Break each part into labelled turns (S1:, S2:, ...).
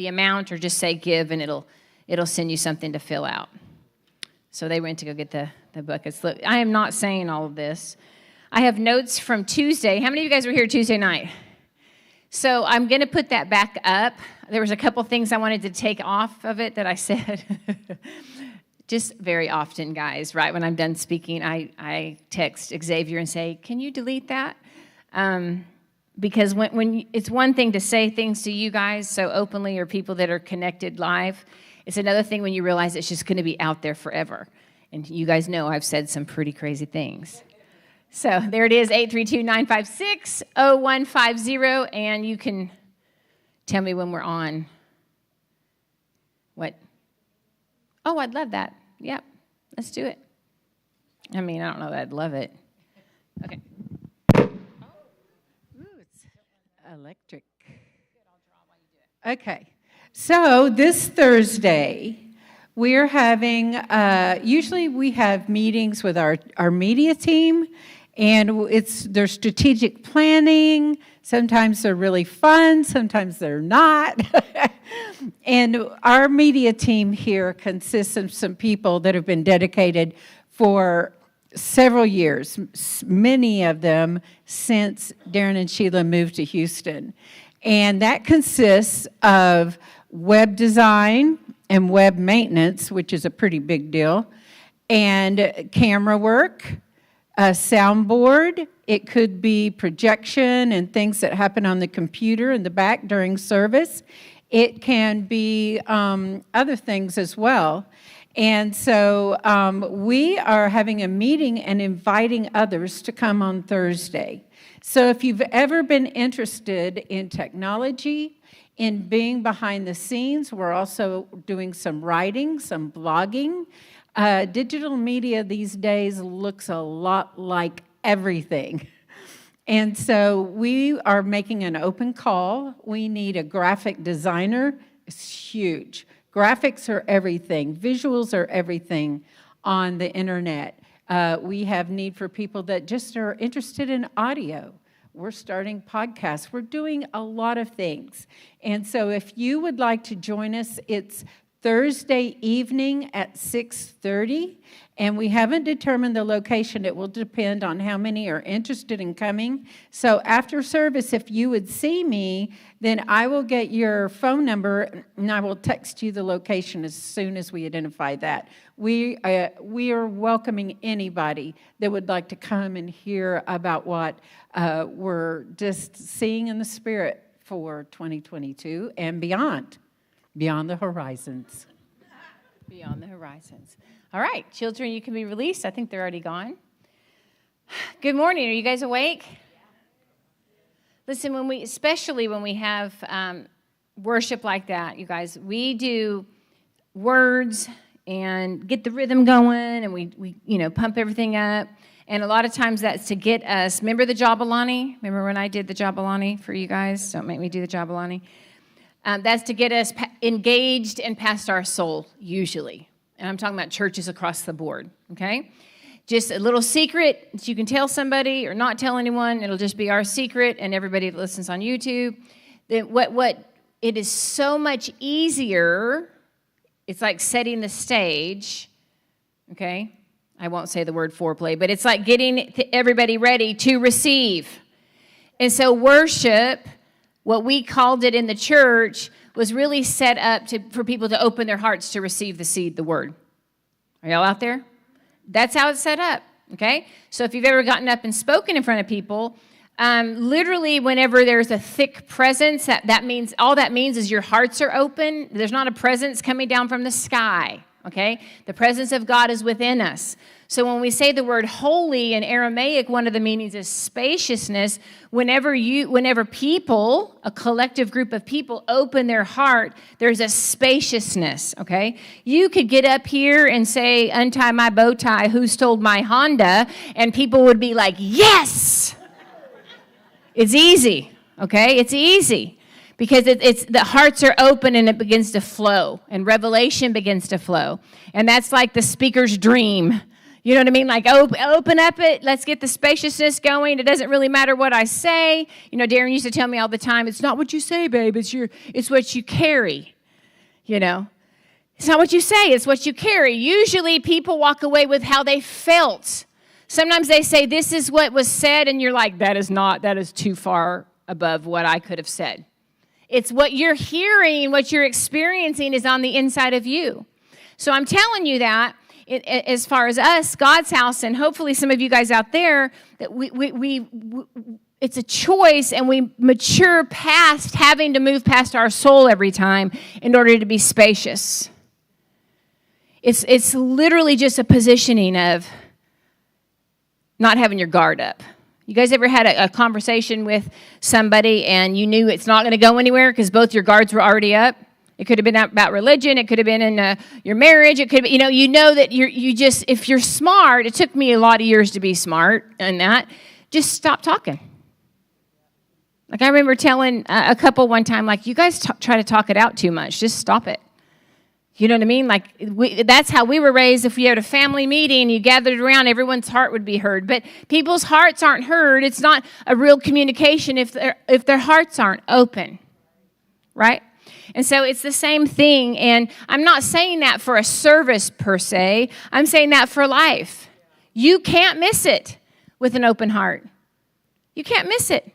S1: the amount or just say give, and it'll send you something to fill out. So they went to go get the buckets. Look, I am not saying all of this. I have notes from Tuesday. How many of you guys were here Tuesday night? So I'm going to put that back up. There was a couple things I wanted to take off of it that I said. Just very often, guys, right when I'm done speaking, I text Xavier and say, can you delete that? Because when it's one thing to say things to you guys so openly or people that are connected live. It's another thing when you realize it's just going to be out there forever. And you guys know I've said some pretty crazy things. So there it is, 832-956-0150, and you can tell me when we're on. What? Oh, I'd love that. Yep, let's do it. I mean, I don't know that I'd love it. Okay.
S2: Ooh, it's electric. Okay. So this Thursday, we're having, usually we have meetings with our media team, and they're strategic planning. Sometimes they're really fun, sometimes they're not. And our media team here consists of some people that have been dedicated for several years, many of them since Darren and Sheila moved to Houston. And that consists of web design and web maintenance, which is a pretty big deal, and camera work, a soundboard. It could be projection and things that happen on the computer in the back during service. It can be other things as well. And so we are having a meeting and inviting others to come on Thursday. So if you've ever been interested in technology, in being behind the scenes, we're also doing some writing, some blogging. Digital media these days looks a lot like everything. And so we are making an open call. We need a graphic designer. It's huge. Graphics are everything. Visuals are everything on the internet. We have need for people that just are interested in audio. We're starting podcasts. We're doing a lot of things. And so if you would like to join us, it's Thursday evening at 6:30. And we haven't determined the location. It will depend on how many are interested in coming. So after service, if you would see me, then I will get your phone number and I will text you the location as soon as we identify that. We are welcoming anybody that would like to come and hear about what we're just seeing in the Spirit for 2022 and beyond the horizons.
S1: Beyond the horizons. All right, children, you can be released. I think they're already gone. Good morning. Are you guys awake? Listen, especially when we have worship like that, you guys, we do words and get the rhythm going, and we pump everything up. And a lot of times that's to get us. Remember the Jabalani? Remember when I did the Jabalani for you guys? Don't make me do the Jabalani. That's to get us engaged and past our soul, usually. And I'm talking about churches across the board, okay? Just a little secret that you can tell somebody or not tell anyone. It'll just be our secret, and everybody that listens on YouTube. Then it is so much easier. It's like setting the stage, okay? I won't say the word foreplay, but it's like getting everybody ready to receive. And so worship, what we called it in the church, was really set up for people to open their hearts to receive the seed, the word. Are y'all out there? That's how it's set up, okay? So if you've ever gotten up and spoken in front of people, literally whenever there's a thick presence, that means is your hearts are open. There's not a presence coming down from the sky, okay? The presence of God is within us. So when we say the word holy in Aramaic, one of the meanings is spaciousness. Whenever people, a collective group of people, open their heart, there's a spaciousness, okay? You could get up here and say, untie my bow tie, who stole my Honda? And people would be like, yes! It's easy, okay? It's easy. Because it's the hearts are open and it begins to flow. And revelation begins to flow. And that's like the speaker's dream. You know what I mean? Like, open up it. Let's get the spaciousness going. It doesn't really matter what I say. You know, Darren used to tell me all the time, it's not what you say, babe. It's what you carry, you know. It's not what you say. It's what you carry. Usually people walk away with how they felt. Sometimes they say, this is what was said, and you're like, that is too far above what I could have said. It's what you're hearing, what you're experiencing is on the inside of you. So I'm telling you that. As far as us, God's house, and hopefully some of you guys out there, that we it's a choice, and we mature past having to move past our soul every time in order to be spacious. It's literally just a positioning of not having your guard up. You guys ever had a conversation with somebody and you knew it's not going to go anywhere because both your guards were already up? It could have been about religion. It could have been in your marriage. It could be, you know that you just, if you're smart, it took me a lot of years to be smart in that, just stop talking. Like I remember telling a couple one time, like, you guys try to talk it out too much. Just stop it. You know what I mean? Like that's how we were raised. If we had a family meeting, you gathered around, everyone's heart would be heard. But people's hearts aren't heard. It's not a real communication if their hearts aren't open, right? And so it's the same thing, and I'm not saying that for a service per se. I'm saying that for life. You can't miss it with an open heart. You can't miss it.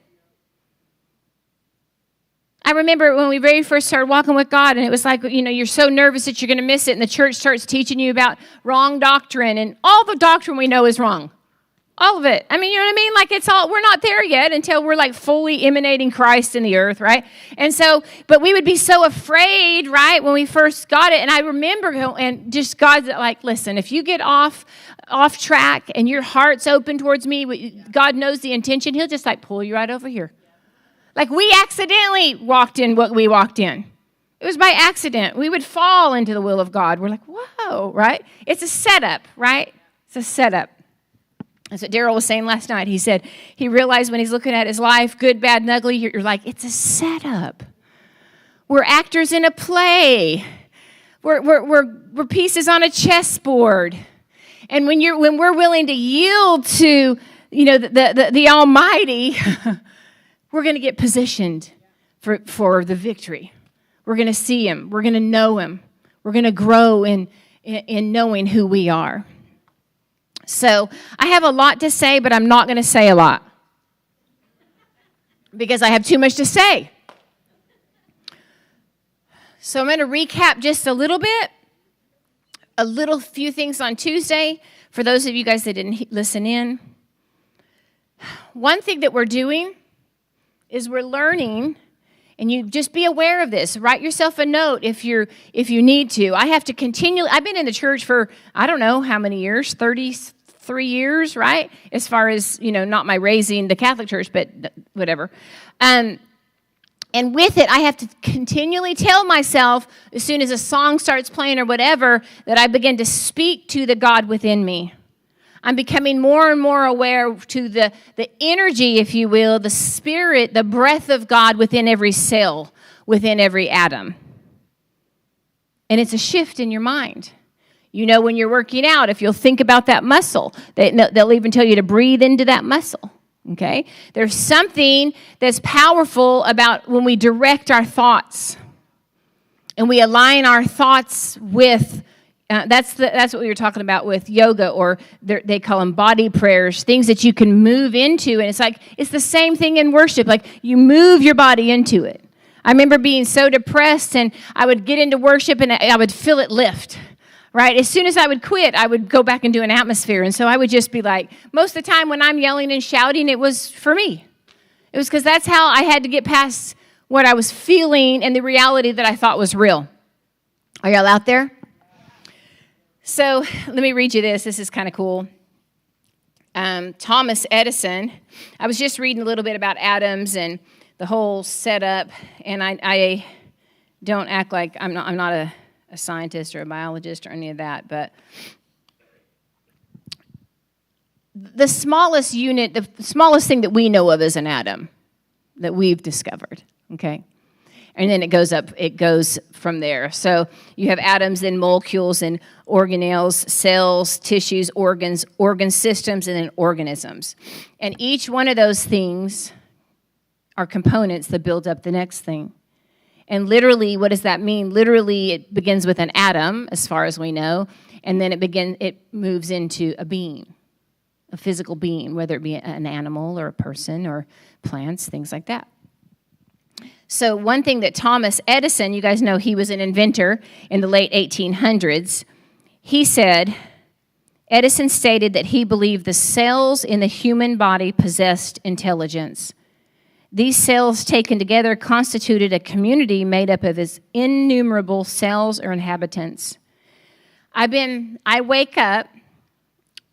S1: I remember when we very first started walking with God, and it was like, you're so nervous that you're going to miss it, and the church starts teaching you about wrong doctrine, and all the doctrine we know is wrong. All of it. I mean, you know what I mean? Like we're not there yet until we're like fully emanating Christ in the earth, right? And so, but we would be so afraid, right, when we first got it. And I remember, and just God's like, listen, if you get off track and your heart's open towards me, God knows the intention. He'll just like pull you right over here. Like we accidentally walked in what we walked in. It was by accident. We would fall into the will of God. We're like, whoa, right? It's a setup, right? It's a setup. That's what Daryl was saying last night. He said he realized when he's looking at his life, good, bad, and ugly, you're like, it's a setup. We're actors in a play. We're pieces on a chessboard. And when we're willing to yield to, the Almighty, we're going to get positioned for the victory. We're going to see Him. We're going to know Him. We're going to grow in knowing who we are. So I have a lot to say, but I'm not going to say a lot because I have too much to say. So I'm going to recap just a little bit, few things on Tuesday for those of you guys that didn't listen in. One thing that we're doing is we're learning, and you just be aware of this. Write yourself a note if you need to. I have to continually. I've been in the church for I don't know how many years, 33 years, right? As far as not my raising the Catholic Church, but whatever. And with it, I have to continually tell myself as soon as a song starts playing or whatever that I begin to speak to the God within me. I'm becoming more and more aware to the energy, if you will, the spirit, the breath of God within every cell, within every atom. And it's a shift in your mind. When you're working out, if you'll think about that muscle, they'll even tell you to breathe into that muscle, okay? There's something that's powerful about when we direct our thoughts and we align our thoughts with that's what we were talking about with yoga, or they call them body prayers, things that you can move into. And it's the same thing in worship. Like you move your body into it. I remember being so depressed, and I would get into worship and I would feel it lift, right? As soon as I would quit, I would go back and do an atmosphere. And so I would just be like, most of the time when I'm yelling and shouting, it was for me. It was because that's how I had to get past what I was feeling and the reality that I thought was real. Are y'all out there? So let me read you this. This is kind of cool. Thomas Edison. I was just reading a little bit about atoms and the whole setup, and I don't act like I'm not a scientist or a biologist or any of that, but the smallest unit, the smallest thing that we know of is an atom that we've discovered, okay? And then it goes up, it goes from there. So you have atoms, then molecules, and organelles, cells, tissues, organs, organ systems, and then organisms. And each one of those things are components that build up the next thing. And literally, what does that mean? Literally, it begins with an atom, as far as we know, and then it moves into a being, a physical being, whether it be an animal or a person or plants, things like that. So one thing that Thomas Edison, you guys know he was an inventor in the late 1800s, he said, Edison stated that he believed the cells in the human body possessed intelligence. These cells taken together constituted a community made up of his innumerable cells or inhabitants. I wake up,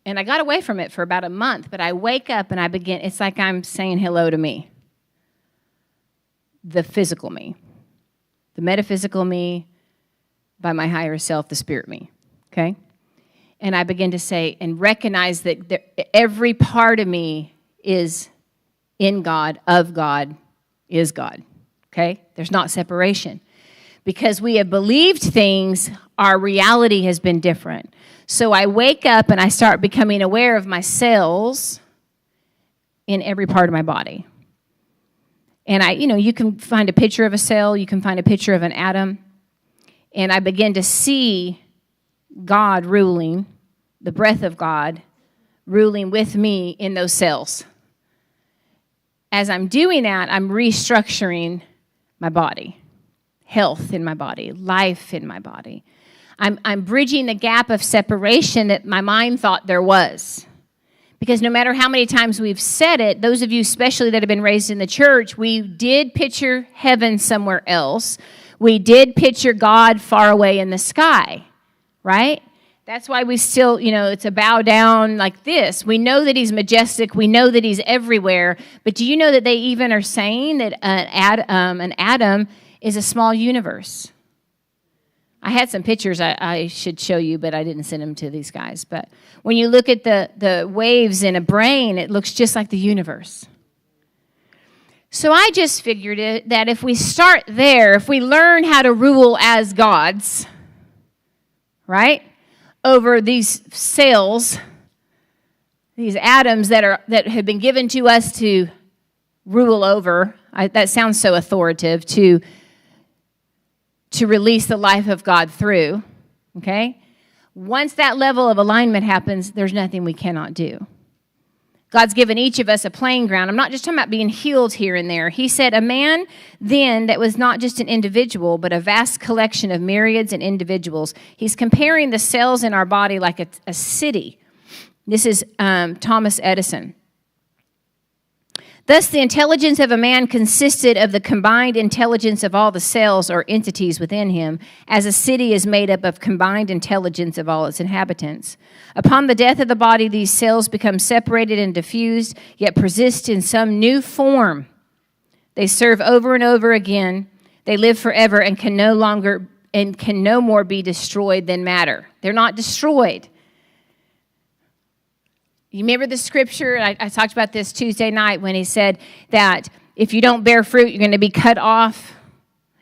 S1: and I got away from it for about a month, but I wake up and it's like I'm saying hello to me. The physical me, the metaphysical me, by my higher self, the spirit me, okay? And I begin to say and recognize that every part of me is in God, of God, is God, okay? There's not separation. Because we have believed things, our reality has been different. So I wake up and I start becoming aware of my cells in every part of my body. And you can find a picture of a cell, you can find a picture of an atom, and I begin to see God ruling, the breath of God ruling with me in those cells. As I'm doing that, I'm restructuring my body, health in my body, life in my body. I'm bridging the gap of separation that my mind thought there was. Because no matter how many times we've said it, those of you especially that have been raised in the church, we did picture heaven somewhere else. We did picture God far away in the sky, right? That's why we still, it's a bow down like this. We know that he's majestic. We know that he's everywhere. But do you know that they even are saying that an atom is a small universe? I had some pictures I should show you, but I didn't send them to these guys. But when you look at the waves in a brain, it looks just like the universe. So I just figured that if we start there, if we learn how to rule as gods, right, over these cells, these atoms that have been given to us to rule over, that sounds so authoritative, to release the life of God through, okay? Once that level of alignment happens, there's nothing we cannot do. God's given each of us a playing ground. I'm not just talking about being healed here and there. He said, a man then that was not just an individual, but a vast collection of myriads and individuals. He's comparing the cells in our body like a city. This is Thomas Edison. Thus, the intelligence of a man consisted of the combined intelligence of all the cells or entities within him, as a city is made up of combined intelligence of all its inhabitants. Upon the death of the body, these cells become separated and diffused, yet persist in some new form. They serve over and over again. They live forever and can no more be destroyed than matter. They're not destroyed. You remember the scripture? I talked about this Tuesday night when he said that if you don't bear fruit, you're going to be cut off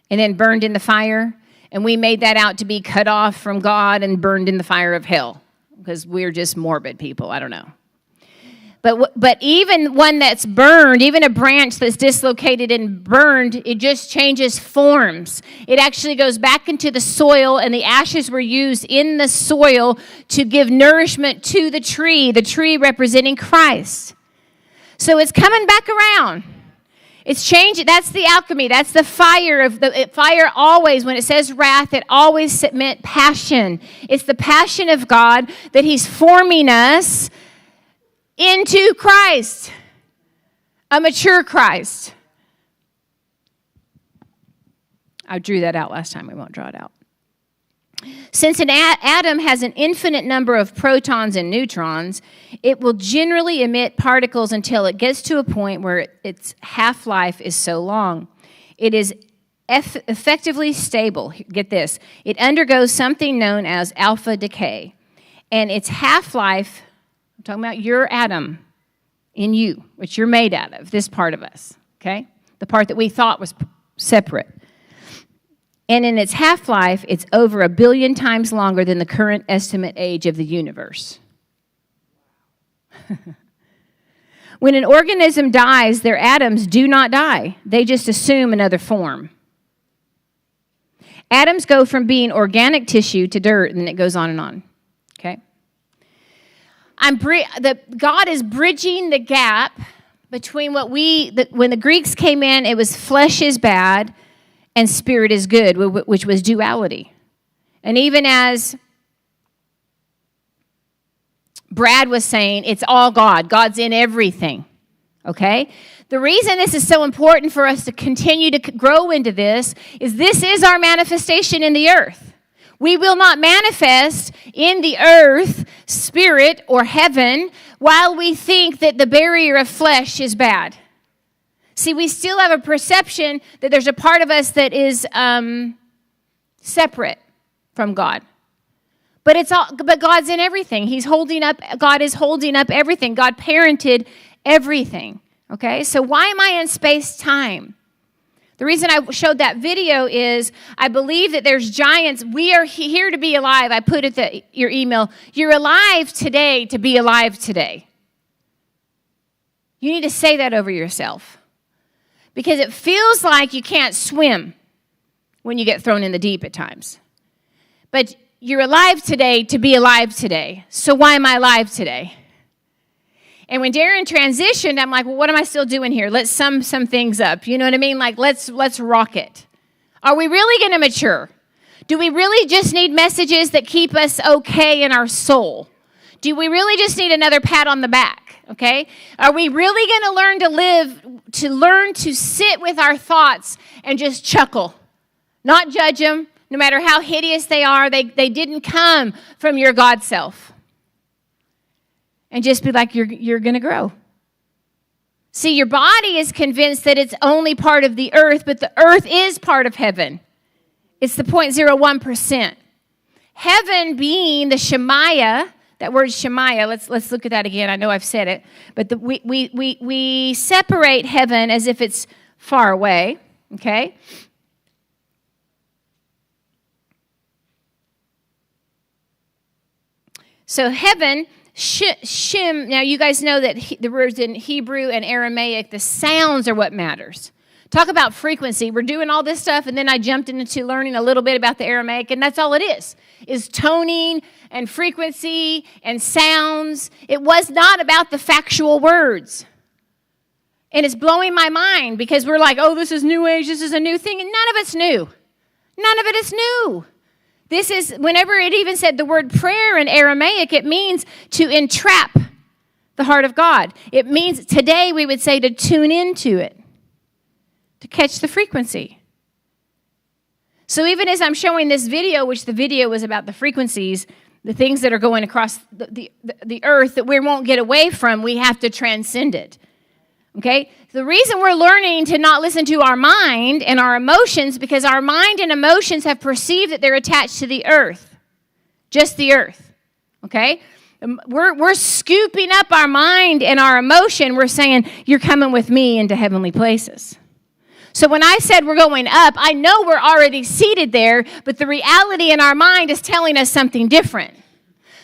S1: and then burned in the fire. And we made that out to be cut off from God and burned in the fire of hell because we're just morbid people. I don't know. But even one that's burned, even a branch that's dislocated and burned, it just changes forms. It actually goes back into the soil, and the ashes were used in the soil to give nourishment to the tree representing Christ. So it's coming back around. It's changing. That's the alchemy. That's the fire of the fire. Always, when it says wrath, it always meant passion. It's the passion of God that He's forming us into Christ, a mature Christ. I drew that out last time. We won't draw it out. Since an atom has an infinite number of protons and neutrons, it will generally emit particles until it gets to a point where its half-life is so long. It is effectively stable. Get this. It undergoes something known as alpha decay. And its half-life, I'm talking about your atom in you, which you're made out of, this part of us, okay? The part that we thought was separate. And in its half-life, it's over 1 billion times longer than the current estimate age of the universe. When an organism dies, their atoms do not die. They just assume another form. Atoms go from being organic tissue to dirt, and then it goes on and on. Okay? God is bridging the gap between when the Greeks came in, it was flesh is bad and spirit is good, which was duality. And even as Brad was saying, it's all God. God's in everything, okay? The reason this is so important for us to continue to grow into this is our manifestation in the earth. We will not manifest in the earth, spirit, or heaven while we think that the barrier of flesh is bad. See, we still have a perception that there's a part of us that is separate from God. But God's in everything. God is holding up everything. God parented everything. Okay? So why am I in space-time? The reason I showed that video is I believe that there's giants. We are here to be alive. I put it your email. You're alive today to be alive today. You need to say that over yourself. Because it feels like you can't swim when you get thrown in the deep at times. But you're alive today to be alive today. So why am I alive today? And when Darren transitioned, I'm like, well, what am I still doing here? Let's sum some things up. You know what I mean? Like, let's rock it. Are we really going to mature? Do we really just need messages that keep us okay in our soul? Do we really just need another pat on the back? Okay? Are we really going to learn to sit with our thoughts and just chuckle? Not judge them. No matter how hideous they are, they didn't come from your God self. And just be like, you're going to grow. See, your body is convinced that it's only part of the earth, but the earth is part of heaven. It's the 0.01%. Heaven being the Shemaiah, that word Shemaiah, let's look at that again. I know I've said it. But we separate heaven as if it's far away, okay? So heaven, Shem, now you guys know that the words in Hebrew and Aramaic, the sounds are what matters. Talk about frequency. We're doing all this stuff, and then I jumped into learning a little bit about the Aramaic, and that's all it is toning and frequency and sounds. It was not about the factual words. And it's blowing my mind because we're like, oh, this is new age, this is a new thing, and none of it's new. None of it is new. This is, whenever it even said the word prayer in Aramaic, it means to entrap the heart of God. It means, today we would say, to tune into it, to catch the frequency. So even as I'm showing this video, which the video was about the frequencies, the things that are going across the earth that we won't get away from, we have to transcend it. Okay? The reason we're learning to not listen to our mind and our emotions, because our mind and emotions have perceived that they're attached to the earth. Just the earth. Okay? We're scooping up our mind and our emotion. We're saying, you're coming with me into heavenly places. So when I said we're going up, I know we're already seated there, but the reality in our mind is telling us something different.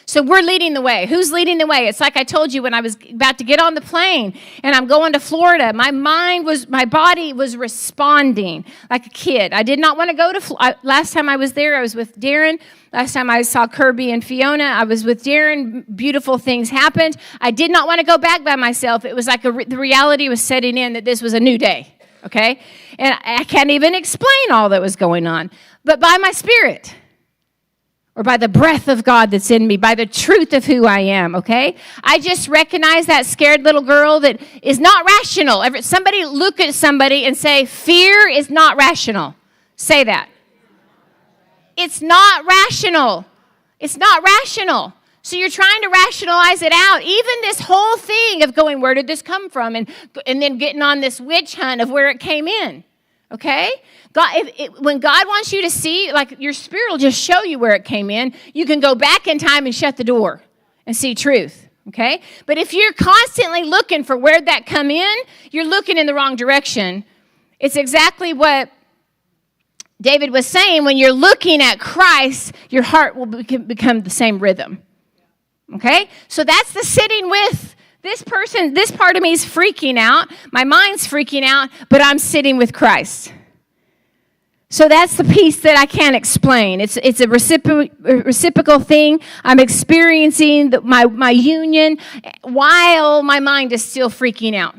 S1: So we're leading the way. Who's leading the way? It's like I told you when I was about to get on the plane and I'm going to Florida. My body was responding like a kid. I did not want to go to last time I was there, I was with Darren. Last time I saw Kirby and Fiona, I was with Darren. Beautiful things happened. I did not want to go back by myself. It was like the reality was setting in that this was a new day. Okay? And I can't even explain all that was going on. But by my spirit, or by the breath of God that's in me, by the truth of who I am, okay? I just recognize that scared little girl that is not rational. Somebody look at somebody and say, fear is not rational. Say that. It's not rational. It's not rational. So you're trying to rationalize it out. Even this whole thing of going, where did this come from? And then getting on this witch hunt of where it came in. Okay? God, when God wants you to see, like your spirit will just show you where it came in. You can go back in time and shut the door and see truth. Okay? But if you're constantly looking for where'd that come in, you're looking in the wrong direction. It's exactly what David was saying, when you're looking at Christ, your heart will become the same rhythm. Okay? So that's the sitting with this person. This part of me is freaking out. My mind's freaking out, but I'm sitting with Christ. So that's the piece that I can't explain. It's a reciprocal thing. I'm experiencing my union while my mind is still freaking out.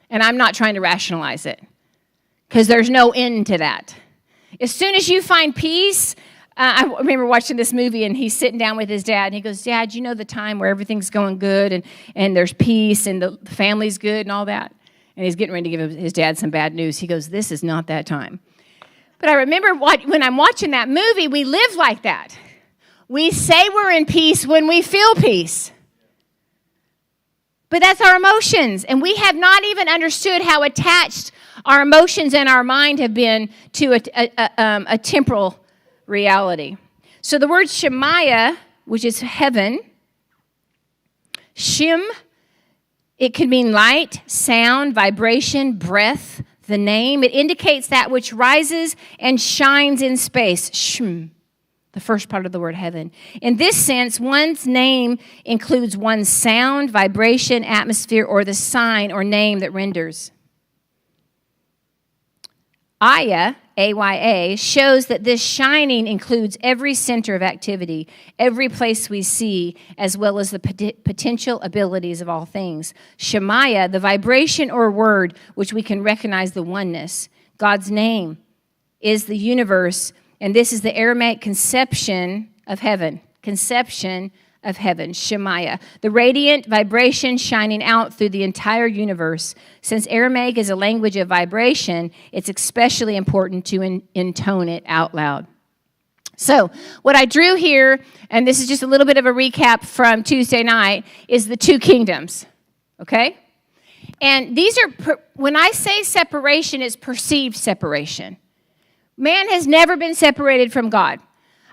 S1: And I'm not trying to rationalize it because there's no end to that. As soon as you find peace, I remember watching this movie, and he's sitting down with his dad, and he goes, Dad, you know the time where everything's going good and there's peace and the family's good and all that? And he's getting ready to give his dad some bad news. He goes, this is not that time. But I remember when I'm watching that movie, we live like that. We say we're in peace when we feel peace. But that's our emotions, and we have not even understood how attached our emotions and our mind have been to a temporal reality. So the word Shemaiah, which is heaven, Shem, it could mean light, sound, vibration, breath, the name. It indicates that which rises and shines in space. Shem, the first part of the word heaven. In this sense, one's name includes one's sound, vibration, atmosphere, or the sign or name that renders. Aya, A-Y-A, shows that this shining includes every center of activity, every place we see, as well as the potential abilities of all things. Shemaiah, the vibration or word which we can recognize the oneness. God's name is the universe, and this is the Aramaic conception of heaven. Conception of heaven, Shemaiah. The radiant vibration shining out through the entire universe. Since Aramaic is a language of vibration, it's especially important to intone it out loud. So, what I drew here, and this is just a little bit of a recap from Tuesday night, is the two kingdoms, okay? And these are, when I say separation, it's perceived separation. Man has never been separated from God.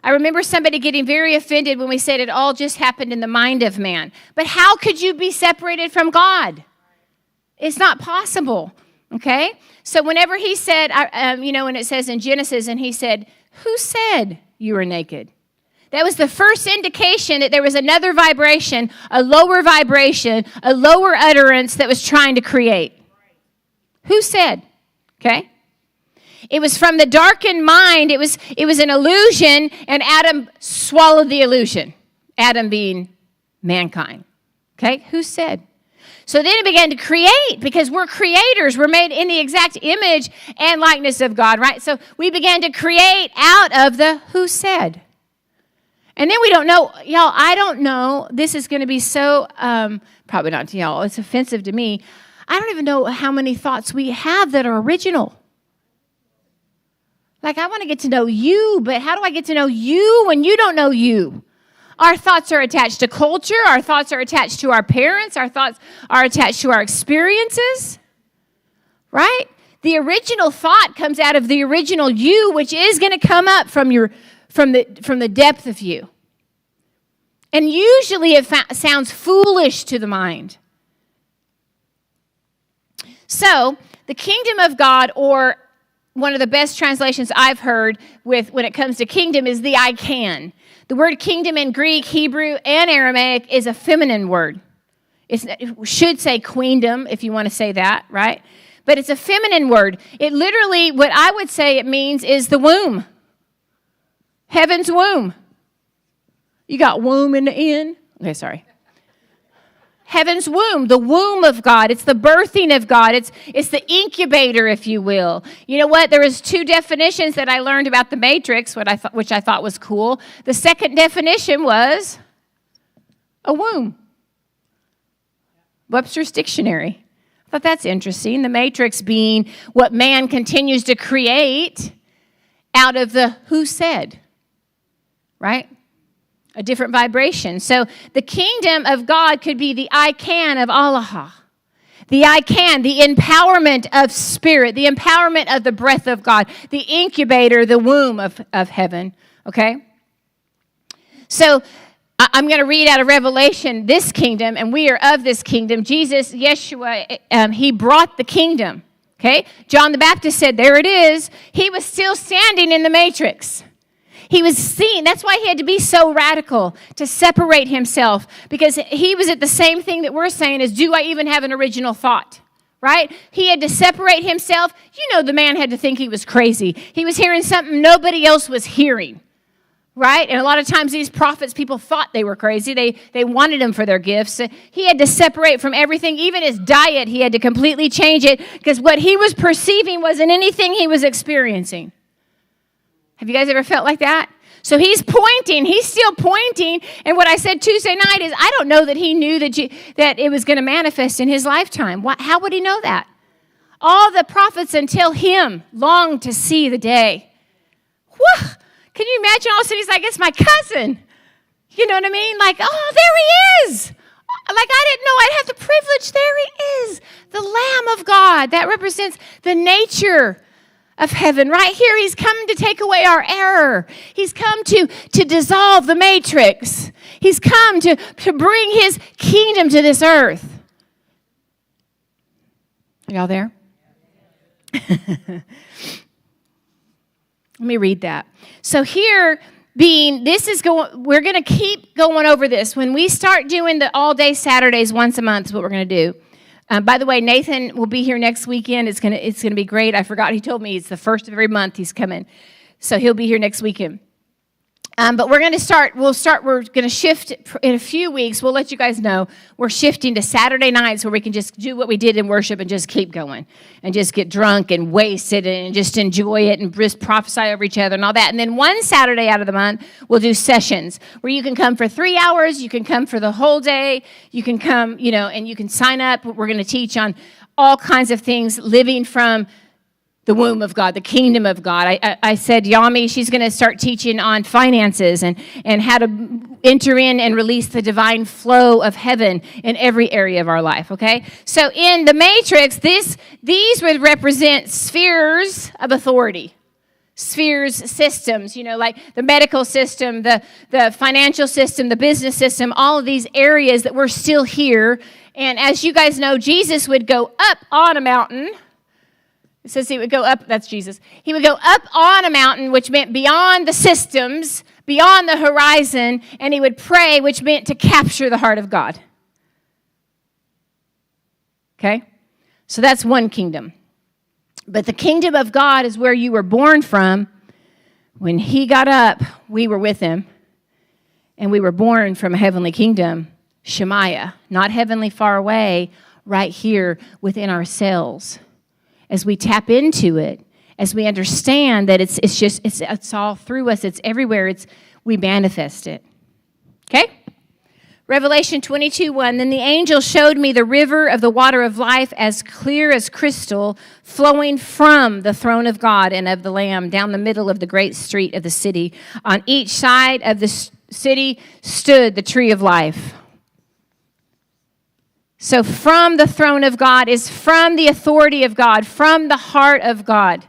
S1: I remember somebody getting very offended when we said it all just happened in the mind of man. But how could you be separated from God? It's not possible, okay? So whenever he said, when it says in Genesis, and he said, who said you were naked? That was the first indication that there was another vibration, a lower utterance that was trying to create. Who said? Okay? It was from the darkened mind. It was an illusion, and Adam swallowed the illusion. Adam being mankind. Okay? Who said? So then it began to create, because we're creators. We're made in the exact image and likeness of God, right? So we began to create out of the who said. And then we don't know, y'all, I don't know. This is going to be so, probably not to y'all. It's offensive to me. I don't even know how many thoughts we have that are original. Like, I want to get to know you, but how do I get to know you when you don't know you? Our thoughts are attached to culture. Our thoughts are attached to our parents. Our thoughts are attached to our experiences, right? The original thought comes out of the original you, which is going to come up from the depth of you. And usually it sounds foolish to the mind. So, the kingdom of God, or one of the best translations I've heard when it comes to kingdom, is the I can. The word kingdom in Greek, Hebrew, and Aramaic is a feminine word. It should say queendom, if you want to say that, right? But it's a feminine word. It literally, what I would say it means is the womb. Heaven's womb. You got womb in the end? Okay, sorry. Heaven's womb, the womb of God. It's the birthing of God. It's the incubator, if you will. You know what? There was two definitions that I learned about the matrix, which I thought was cool. The second definition was a womb. Webster's Dictionary. I thought that's interesting. The matrix being what man continues to create out of the who said, right? A different vibration. So the kingdom of God could be the I can of Allah. The I can, the empowerment of spirit, the empowerment of the breath of God, the incubator, the womb of heaven. Okay? So I'm going to read out of Revelation this kingdom, and we are of this kingdom. Jesus, Yeshua, he brought the kingdom. Okay? John the Baptist said, there it is. He was still standing in the matrix. He was seen. That's why he had to be so radical, to separate himself, because he was at the same thing that we're saying is, do I even have an original thought? Right? He had to separate himself. You know, the man had to think he was crazy. He was hearing something nobody else was hearing. Right? And a lot of times these prophets, people thought they were crazy. They wanted them for their gifts. He had to separate from everything. Even his diet, he had to completely change it, because what he was perceiving wasn't anything he was experiencing. Have you guys ever felt like that? So he's pointing. He's still pointing. And what I said Tuesday night is, I don't know that he knew that it was going to manifest in his lifetime. How would he know that? All the prophets until him longed to see the day. Whew. Can you imagine all of a sudden he's like, it's my cousin. You know what I mean? Like, oh, there he is. Like, I didn't know I'd have the privilege. There he is. The Lamb of God. That represents the nature of heaven. Right here, he's come to take away our error. He's come to dissolve the matrix. He's come to bring his kingdom to this earth. Are y'all there? Let me read that. So here, we're going to keep going over this. When we start doing the all-day Saturdays once a month is what we're going to do. By the way, Nathan will be here next weekend. It's gonna be great. I forgot. He told me it's the first of every month he's coming. So he'll be here next weekend. But we're going to start. We're going to shift in a few weeks. We'll let you guys know. We're shifting to Saturday nights where we can just do what we did in worship and just keep going and just get drunk and wasted and just enjoy it and just prophesy over each other and all that. And then one Saturday out of the month, we'll do sessions where you can come for 3 hours. You can come for the whole day. You can come, and you can sign up. We're going to teach on all kinds of things, living from the womb of God, the kingdom of God. I said, Yami, she's going to start teaching on finances and how to enter in and release the divine flow of heaven in every area of our life, okay? So in the matrix, these would represent spheres of authority. Spheres, systems, like the medical system, the financial system, the business system, all of these areas that we're still here. And as you guys know, Jesus would go up on a mountain. It says he would go up, that's Jesus. He would go up on a mountain, which meant beyond the systems, beyond the horizon, and he would pray, which meant to capture the heart of God. Okay? So that's one kingdom. But the kingdom of God is where you were born from. When he got up, we were with him, and we were born from a heavenly kingdom, Shemaiah, not heavenly far away, right here within ourselves. As we tap into it, as we understand that it's all through us, it's everywhere, we manifest it. Okay? Revelation 22:1, then the angel showed me the river of the water of life as clear as crystal, flowing from the throne of God and of the Lamb down the middle of the great street of the city. On each side of the city stood the tree of life. So from the throne of God is from the authority of God, from the heart of God.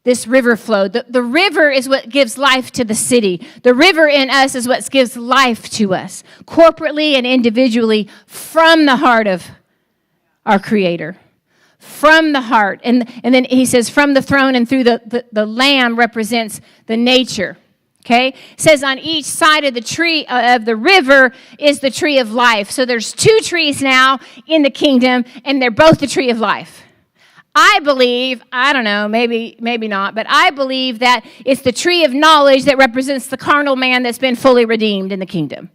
S1: This river flowed. The river is what gives life to the city. The river in us is what gives life to us, corporately and individually, from the heart of our Creator. From the heart. And then he says from the throne and through the Lamb represents the nature. Okay? It says on each side of the tree of the river is the tree of life. So there's 2 trees now in the kingdom, and they're both the tree of life. I believe, I don't know, maybe not, but I believe that it's the tree of knowledge that represents the carnal man that's been fully redeemed in the kingdom.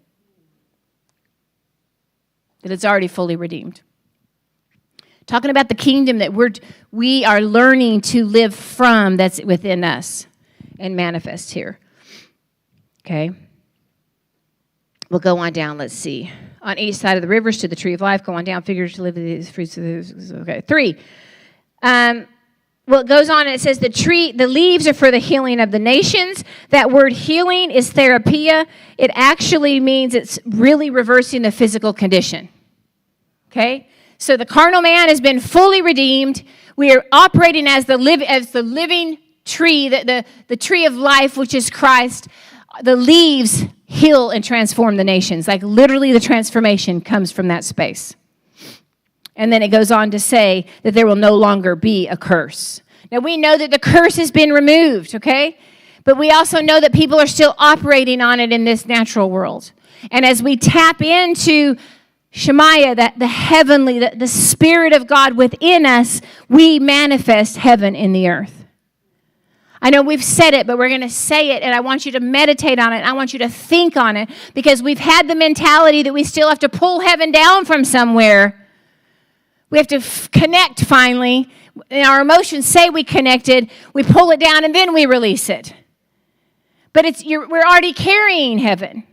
S1: That it's already fully redeemed. Talking about the kingdom that we are learning to live from, that's within us and manifest here. Okay. We'll go on down. Let's see. On each side of the rivers to the tree of life. Go on down. Figures to live these fruits. Okay. 3. Well, it goes on and it says the leaves are for the healing of the nations. That word healing is therapia. It actually means it's really reversing the physical condition. Okay. So the carnal man has been fully redeemed. We are operating as the living tree, the tree of life, which is Christ. The leaves heal and transform the nations. Like literally the transformation comes from that space. And then it goes on to say that there will no longer be a curse. Now, we know that the curse has been removed, okay? But we also know that people are still operating on it in this natural world. And as we tap into Shemaiah, the heavenly, the Spirit of God within us, we manifest heaven in the earth. I know we've said it, but we're going to say it, and I want you to meditate on it. I want you to think on it, because we've had the mentality that we still have to pull heaven down from somewhere. We have to connect finally. And our emotions say we connected. We pull it down, and then we release it. But we're already carrying heaven.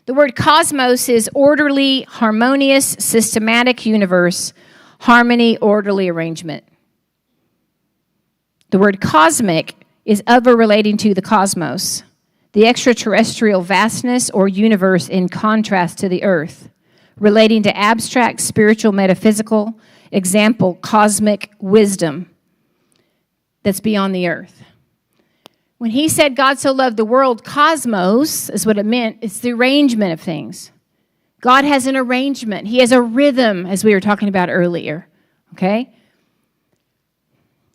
S1: The word cosmos is orderly, harmonious, systematic universe, harmony, orderly arrangement. The word cosmic is of or relating to the cosmos, the extraterrestrial vastness or universe in contrast to the earth, relating to abstract, spiritual, metaphysical, example, cosmic wisdom that's beyond the earth. When he said God so loved the world, cosmos is what it meant. It's the arrangement of things. God has an arrangement. He has a rhythm, as we were talking about earlier, okay?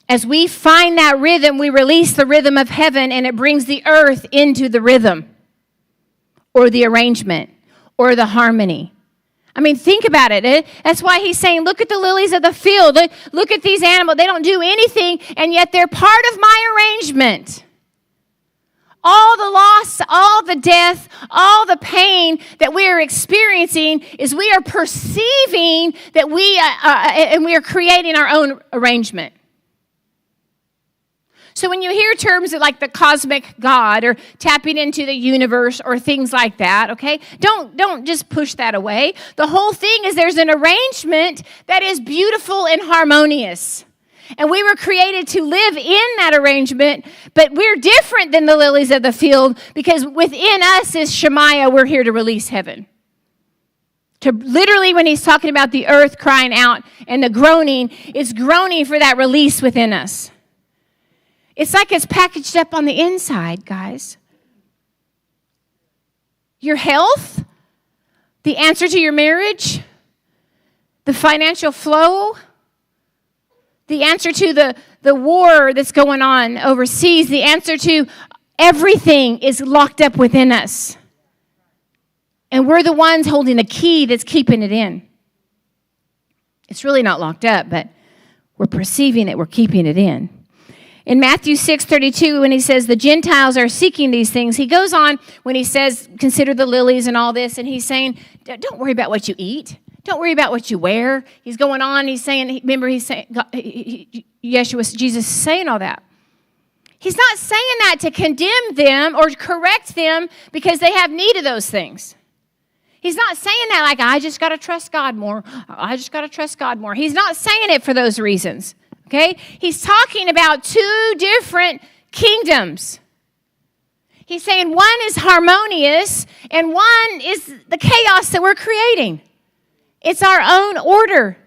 S1: As we find that rhythm, we release the rhythm of heaven, and it brings the earth into the rhythm or the arrangement or the harmony. I mean, think about it. That's why he's saying, look at the lilies of the field. Look at these animals. They don't do anything, and yet they're part of my arrangement. All the loss, all the death, all the pain that we are experiencing is we are perceiving that we are creating our own arrangement. So when you hear terms like the cosmic God or tapping into the universe or things like that, okay, don't just push that away. The whole thing is there's an arrangement that is beautiful and harmonious. And we were created to live in that arrangement, but we're different than the lilies of the field, because within us is Shemaiah. We're here to release heaven. To literally, when he's talking about the earth crying out and the groaning, it's groaning for that release within us. It's like it's packaged up on the inside, guys. Your health, the answer to your marriage, the financial flow, the answer to the war that's going on overseas, the answer to everything is locked up within us. And we're the ones holding the key that's keeping it in. It's really not locked up, but we're perceiving it, we're keeping it in. In Matthew 6:32, when he says the Gentiles are seeking these things, he goes on when he says, consider the lilies and all this, and he's saying, don't worry about what you eat. Don't worry about what you wear. He's going on. He's saying, remember, he's saying, Jesus is saying all that. He's not saying that to condemn them or correct them because they have need of those things. He's not saying that like, I just got to trust God more. I just got to trust God more. He's not saying it for those reasons, okay? He's talking about two different kingdoms. He's saying one is harmonious and one is the chaos that we're creating. It's our own order.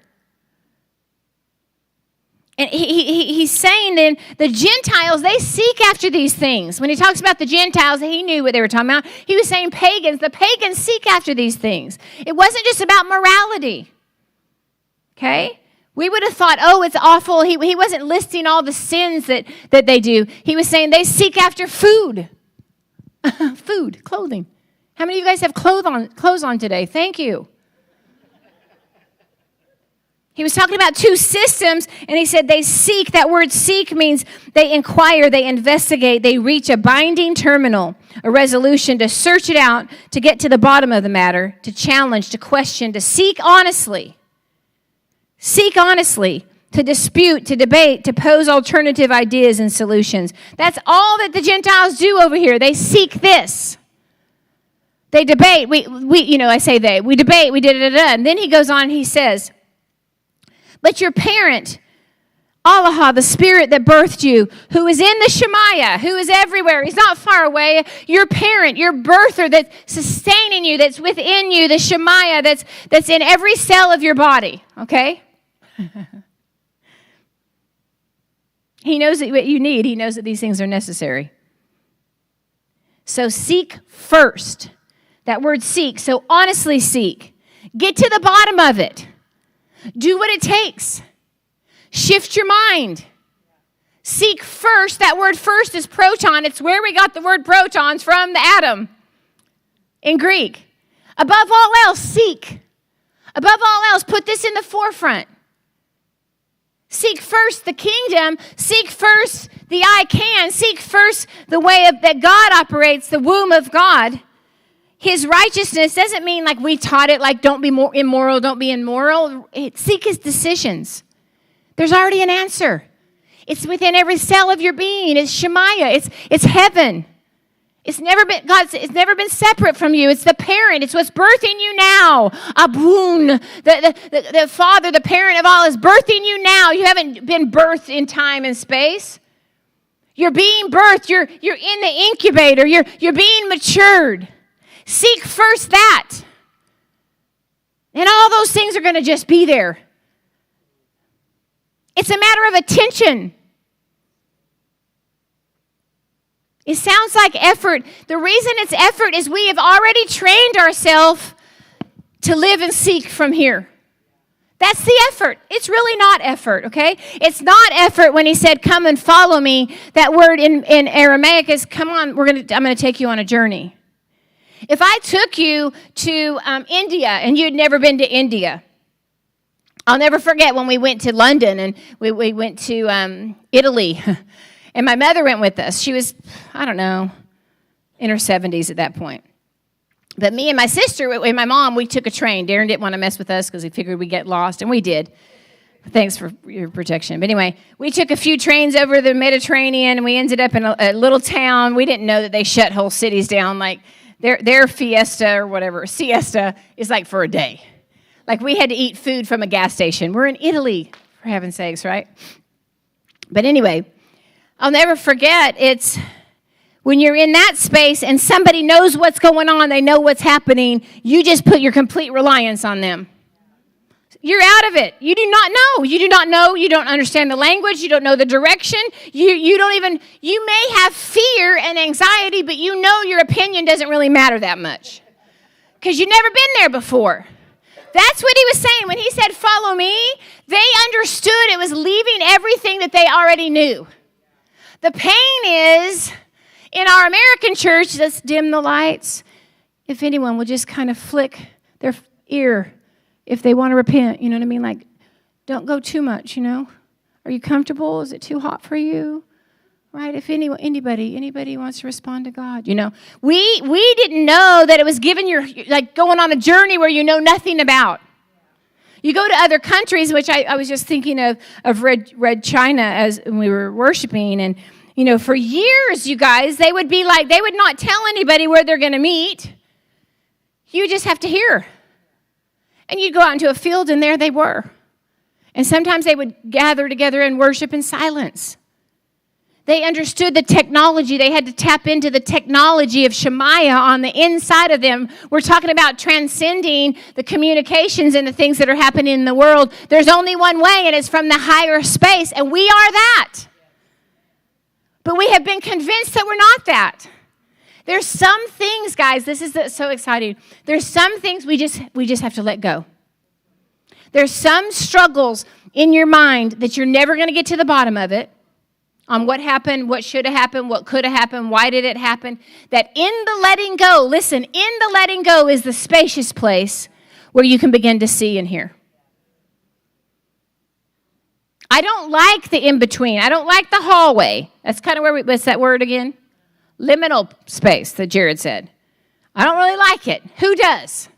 S1: And he's saying then the Gentiles, they seek after these things. When he talks about the Gentiles, he knew what they were talking about. He was saying pagans. The pagans seek after these things. It wasn't just about morality. Okay? We would have thought, oh, it's awful. He wasn't listing all the sins that they do. He was saying they seek after food. Food, clothing. How many of you guys have clothes on today? Thank you. He was talking about two systems, and he said they seek. That word seek means they inquire, they investigate, they reach a binding terminal, a resolution, to search it out, to get to the bottom of the matter, to challenge, to question, to seek honestly. Seek honestly, to dispute, to debate, to pose alternative ideas and solutions. That's all that the Gentiles do over here. They seek this. They debate. We debate, we da-da-da-da. And then he goes on and he says, but your parent, Allah, the spirit that birthed you, who is in the Shemaiah, who is everywhere, he's not far away. Your parent, your birther that's sustaining you, that's within you, the Shemaiah that's in every cell of your body, okay? He knows what you need. He knows that these things are necessary. So seek first That word seek. So honestly seek. Get to the bottom of it. Do what it takes. Shift your mind. Seek first. That word first is proton. It's where we got the word protons from, the atom in Greek. Above all else, seek. Above all else, put this in the forefront. Seek first the kingdom. Seek first the I can. Seek first the way that God operates, the womb of God. His righteousness doesn't mean like we taught it, like don't be more immoral, don't be immoral. Seek his decisions. There's already an answer. It's within every cell of your being. It's Shemaiah. It's heaven. It's never been separate from you. It's the parent. It's what's birthing you now. Abun, the father, the parent of all is birthing you now. You haven't been birthed in time and space. You're being birthed. You're in the incubator. You're being matured. Seek first that. And all those things are going to just be there. It's a matter of attention. It sounds like effort. The reason it's effort is we have already trained ourselves to live and seek from here. That's the effort. It's really not effort, okay? It's not effort when he said, come and follow me. That word in Aramaic is, come on, I'm going to take you on a journey. If I took you to India and you'd never been to India, I'll never forget when we went to London and we went to Italy. And my mother went with us. She was, I don't know, in her 70s at that point. But me and my sister and my mom, we took a train. Darren didn't want to mess with us because he figured we'd get lost, and we did. Thanks for your protection. But anyway, we took a few trains over the Mediterranean, and we ended up in a little town. We didn't know that they shut whole cities down. Like their fiesta or whatever, siesta, is like for a day. Like we had to eat food from a gas station. We're in Italy, for heaven's sakes, right? But anyway, I'll never forget, it's when you're in that space and somebody knows what's going on, they know what's happening, you just put your complete reliance on them. You're out of it. You do not know. You do not know. You don't understand the language. You don't know the direction. You may have fear and anxiety, but you know your opinion doesn't really matter that much because you've never been there before. That's what he was saying. When he said, follow me, they understood it was leaving everything that they already knew. The pain is, in our American church, let's dim the lights. If anyone will just kind of flick their ear if they want to repent, you know what I mean? Like, don't go too much, you know? Are you comfortable? Is it too hot for you? Right? If anybody wants to respond to God, you know? We didn't know that it was giving like going on a journey where you know nothing about. You go to other countries, which I was just thinking of Red China as when we were worshiping, and you know, for years, you guys, they would not tell anybody where they're going to meet. You just have to hear. And you'd go out into a field, and there they were. And sometimes they would gather together and worship in silence. They understood the technology. They had to tap into the technology of Shemaiah on the inside of them. We're talking about transcending the communications and the things that are happening in the world. There's only one way, and it's from the higher space, and we are that. But we have been convinced that we're not that. There's some things, guys, this is so exciting. There's some things we just have to let go. There's some struggles in your mind that you're never going to get to the bottom of it. On what happened, what should have happened, what could have happened, why did it happen. That in the letting go, listen, in the letting go is the spacious place where you can begin to see and hear. I don't like the in-between. I don't like the hallway. That's kind of where what's that word again? Liminal space that Jared said. I don't really like it. Who does?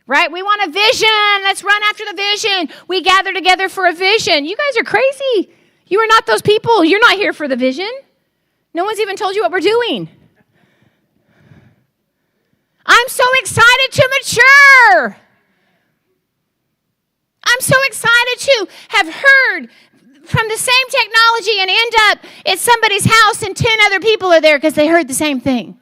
S1: Right? We want a vision. Let's run after the vision. We gather together for a vision. You guys are crazy. You are not those people. You're not here for the vision. No one's even told you what we're doing. I'm so excited to mature. I'm so excited to have heard from the same technology and end up at somebody's house and 10 other people are there because they heard the same thing.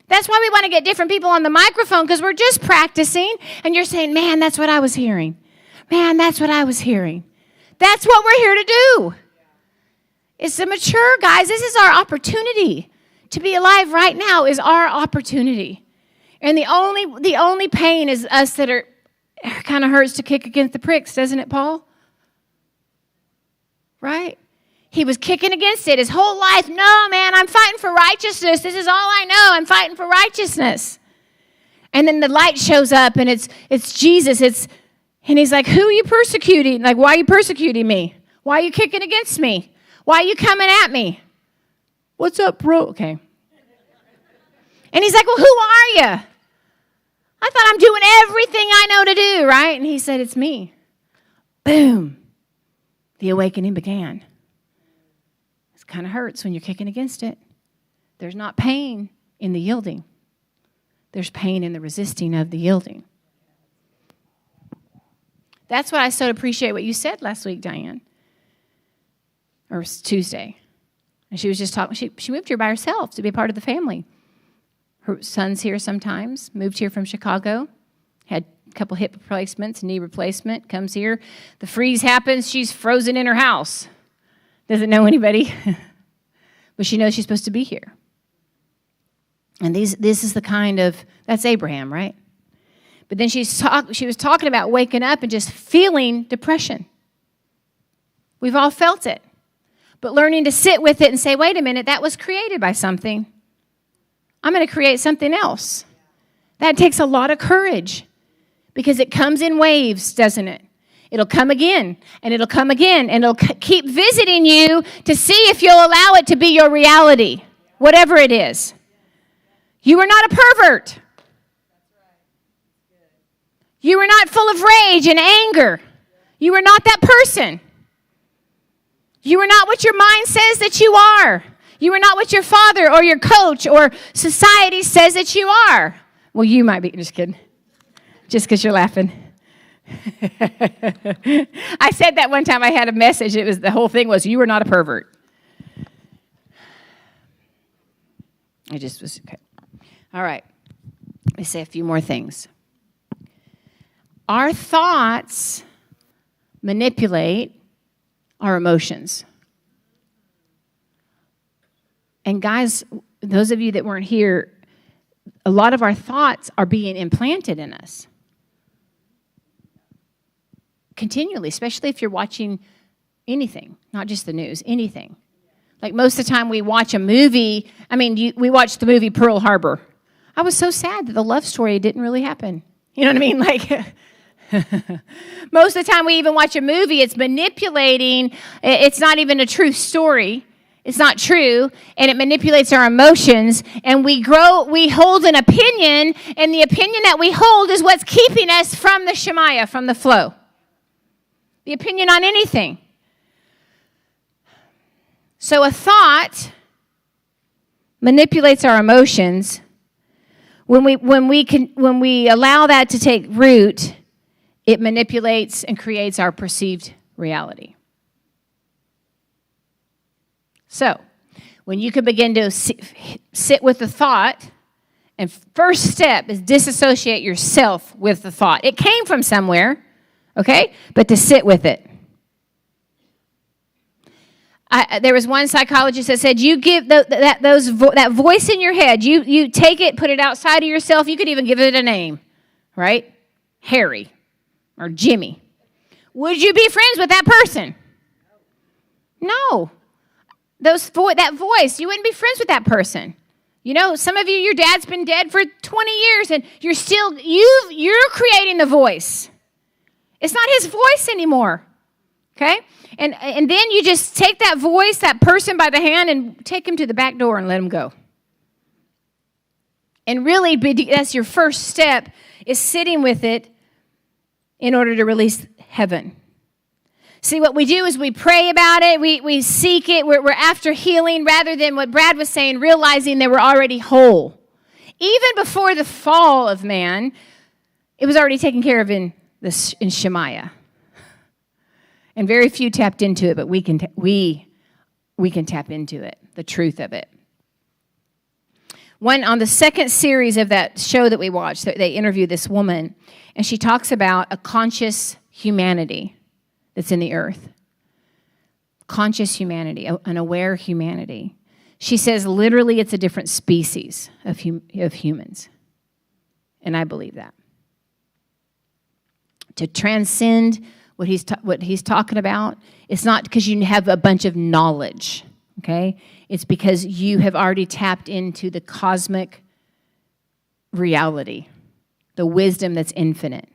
S1: That's why we want to get different people on the microphone, because we're just practicing and you're saying, man, that's what I was hearing. Man, that's what I was hearing. That's what we're here to do. It's to mature, guys. This is our opportunity. To be alive right now is our opportunity. And the only pain is us that are kind of hurts to kick against the pricks, doesn't it, Paul? Right? He was kicking against it his whole life. No, man, I'm fighting for righteousness. This is all I know. I'm fighting for righteousness. And then the light shows up, and it's Jesus. And he's like, who are you persecuting? Like, why are you persecuting me? Why are you kicking against me? Why are you coming at me? What's up, bro? Okay. And he's like, well, who are you? I thought I'm doing everything I know to do, right? And he said, it's me. Boom. The awakening began. It kind of hurts when you're kicking against it. There's not pain in the yielding. There's pain in the resisting of the yielding. That's what I so appreciate what you said last week, Diane. Or Tuesday. And she was just talking. She moved here by herself to be a part of the family. Her son's here sometimes. Moved here from Chicago. Had a couple hip replacements, knee replacement. Comes here. The freeze happens. She's frozen in her house. Doesn't know anybody. But she knows she's supposed to be here. And this is the kind of, that's Abraham, right? But then she was talking about waking up and just feeling depression. We've all felt it. But learning to sit with it and say, wait a minute, that was created by something. I'm going to create something else. That takes a lot of courage because it comes in waves, doesn't it? It'll come again, and it'll come again, and it'll keep visiting you to see if you'll allow it to be your reality, whatever it is. You are not a pervert. You are not full of rage and anger. You are not that person. You are not what your mind says that you are. You are not what your father or your coach or society says that you are. Well, you might be. Just kidding. Just because you're laughing. I said that one time I had a message. The whole thing was, you are not a pervert. I just was, okay. All right. Let me say a few more things. Our thoughts manipulate our emotions. And guys, those of you that weren't here, a lot of our thoughts are being implanted in us. Continually, especially if you're watching anything, not just the news, anything. Like most of the time we watch a movie, we watched the movie Pearl Harbor. I was so sad that the love story didn't really happen. You know what I mean? Like, most of the time we even watch a movie, it's manipulating. It's not even a true story. It's not true, and it manipulates our emotions, and we hold an opinion, and the opinion that we hold is what's keeping us from the Shemaiah, from the flow. The opinion on anything. So a thought manipulates our emotions. When we allow that to take root, it manipulates and creates our perceived reality. So, when you can begin to sit with the thought, and first step is disassociate yourself with the thought. It came from somewhere, okay? But to sit with it. There was one psychologist that said, you give that voice in your head, you take it, put it outside of yourself. You could even give it a name, right? Harry or Jimmy. Would you be friends with that person? No. That voice, you wouldn't be friends with that person. You know, some of you, your dad's been dead for 20 years, and you're creating the voice. It's not his voice anymore. Okay? And then you just take that voice, that person by the hand, and take him to the back door and let him go. And really, that's your first step, is sitting with it in order to release heaven. See, what we do is we pray about it, we seek it, we're after healing, rather than what Brad was saying, realizing they were already whole. Even before the fall of man, it was already taken care of in Shemaiah. And very few tapped into it, but we can tap into it, the truth of it. On the second series of that show that we watched, they interviewed this woman, and she talks about a conscious humanity that's in the earth. Conscious humanity, an aware humanity. She says literally it's a different species of humans. And I believe that. To transcend what he's talking about, it's not because you have a bunch of knowledge, okay? It's because you have already tapped into the cosmic reality, the wisdom that's infinite,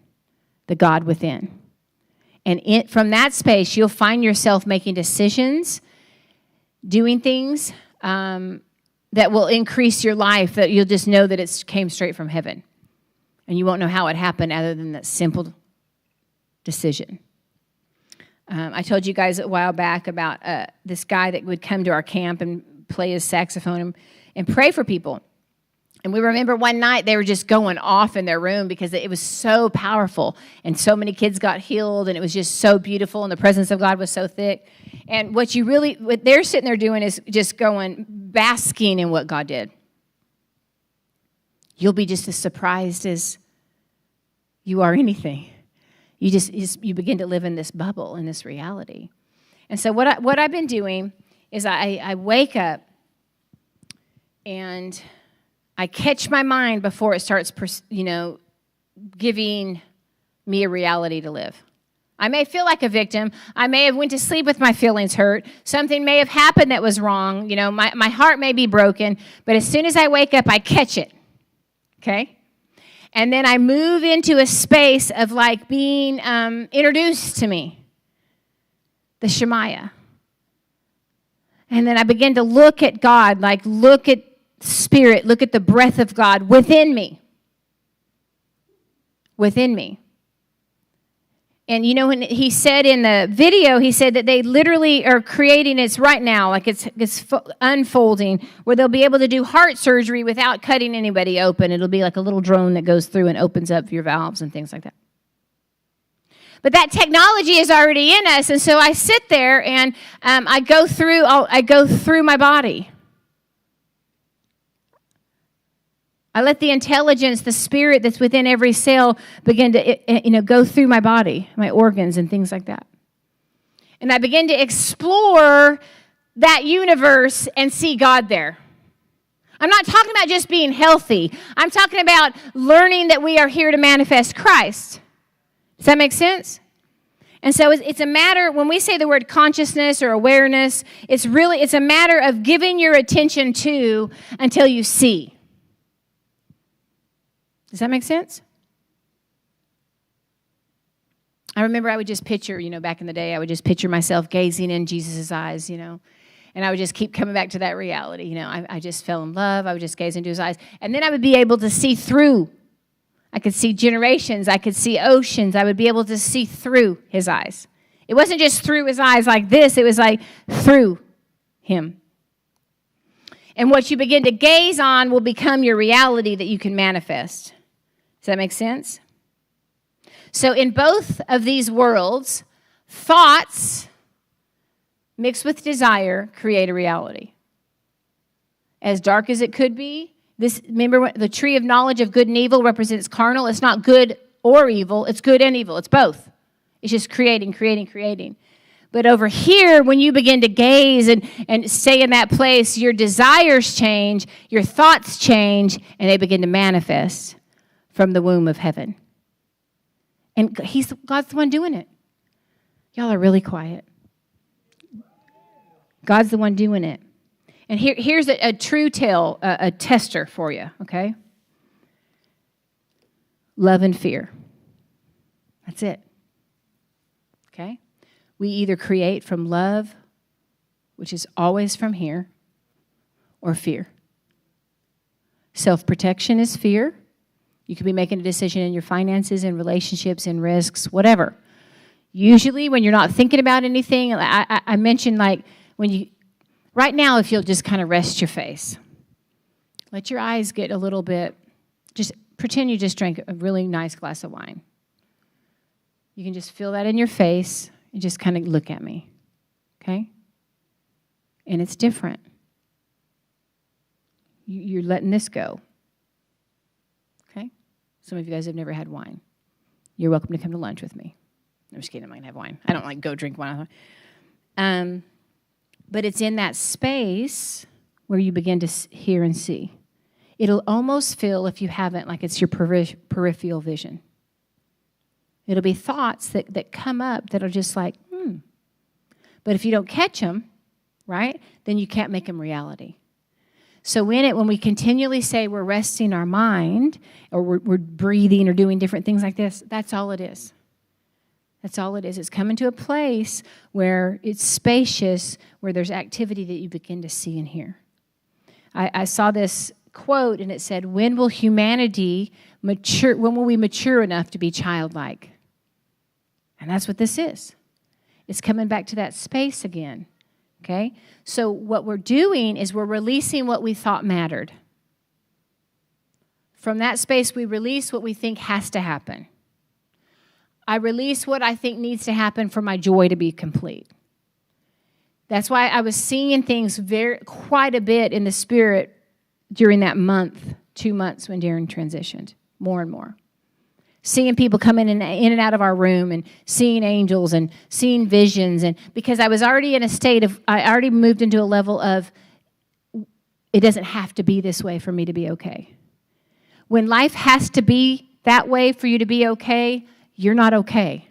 S1: the God within. And from that space, you'll find yourself making decisions, doing things that will increase your life, that you'll just know that it came straight from heaven. And you won't know how it happened other than that simple decision. I told you guys a while back about this guy that would come to our camp and play his saxophone and pray for people. And we remember one night they were just going off in their room because it was so powerful. And so many kids got healed, and it was just so beautiful, and the presence of God was so thick. And what they're sitting there doing is just basking in what God did. You'll be just as surprised as you are anything. You begin to live in this bubble, in this reality. And so what I've been doing is I wake up and I catch my mind before it starts, giving me a reality to live. I may feel like a victim. I may have went to sleep with my feelings hurt. Something may have happened that was wrong. My heart may be broken. But as soon as I wake up, I catch it. Okay? And then I move into a space of like being introduced to me. The Shemaiah. And then I begin to look at God, like look at Spirit, look at the breath of God within me. Within me. And when he said in the video, he said that they literally are creating it right now, like it's unfolding, where they'll be able to do heart surgery without cutting anybody open. It'll be like a little drone that goes through and opens up your valves and things like that. But that technology is already in us, and so I sit there and I go through my body. I let the intelligence, the spirit that's within every cell begin to, go through my body, my organs and things like that. And I begin to explore that universe and see God there. I'm not talking about just being healthy. I'm talking about learning that we are here to manifest Christ. Does that make sense? And so it's a matter, when we say the word consciousness or awareness, it's a matter of giving your attention to until you see. Does that make sense? I remember I would just picture, back in the day, I would just picture myself gazing in Jesus' eyes, and I would just keep coming back to that reality. I just fell in love. I would just gaze into his eyes. And then I would be able to see through. I could see generations. I could see oceans. I would be able to see through his eyes. It wasn't just through his eyes like this. It was like through him. And what you begin to gaze on will become your reality that you can manifest. Does that make sense? So in both of these worlds, thoughts mixed with desire create a reality. As dark as it could be, remember the tree of knowledge of good and evil represents carnal. It's not good or evil. It's good and evil. It's both. It's just creating. But over here, when you begin to gaze and stay in that place, your desires change, your thoughts change, and they begin to manifest from the womb of heaven. And God's the one doing it. Y'all are really quiet. God's the one doing it. And here's a true tale, a tester for you, okay? Love and fear. That's it. Okay? We either create from love, which is always from here, or fear. Self-protection is fear. You could be making a decision in your finances, in relationships, in risks, whatever. Usually when you're not thinking about anything, I mentioned like right now if you'll just kind of rest your face. Let your eyes get a little bit, just pretend you just drank a really nice glass of wine. You can just feel that in your face and just kind of look at me, okay? And it's different. You're letting this go, okay? Some of you guys have never had wine. You're welcome to come to lunch with me. I'm just kidding, I'm not going to have wine. I don't go drink wine. But it's in that space where you begin to hear and see. it'll almost feel, if you haven't, like it's your peripheral vision. It'll be thoughts that come up that are just like, But if you don't catch them, right, then you can't make them reality. So when we continually say we're resting our mind, or we're breathing or doing different things like this, that's all it is. That's all it is. It's coming to a place where it's spacious, where there's activity that you begin to see and hear. I saw this quote, and it said, when will humanity mature? When will we mature enough to be childlike? And that's what this is. It's coming back to that space again. Okay? So what we're doing is we're releasing what we thought mattered. From that space, we release what we think has to happen. I release what I think needs to happen for my joy to be complete. That's why I was seeing things quite a bit in the spirit during that month, 2 months when Darren transitioned, more and more. Seeing people come in and out of our room, and seeing angels and seeing visions. And because I was already in a state of, I already moved into a level of, it doesn't have to be this way for me to be okay. When life has to be that way for you to be okay, you're not okay.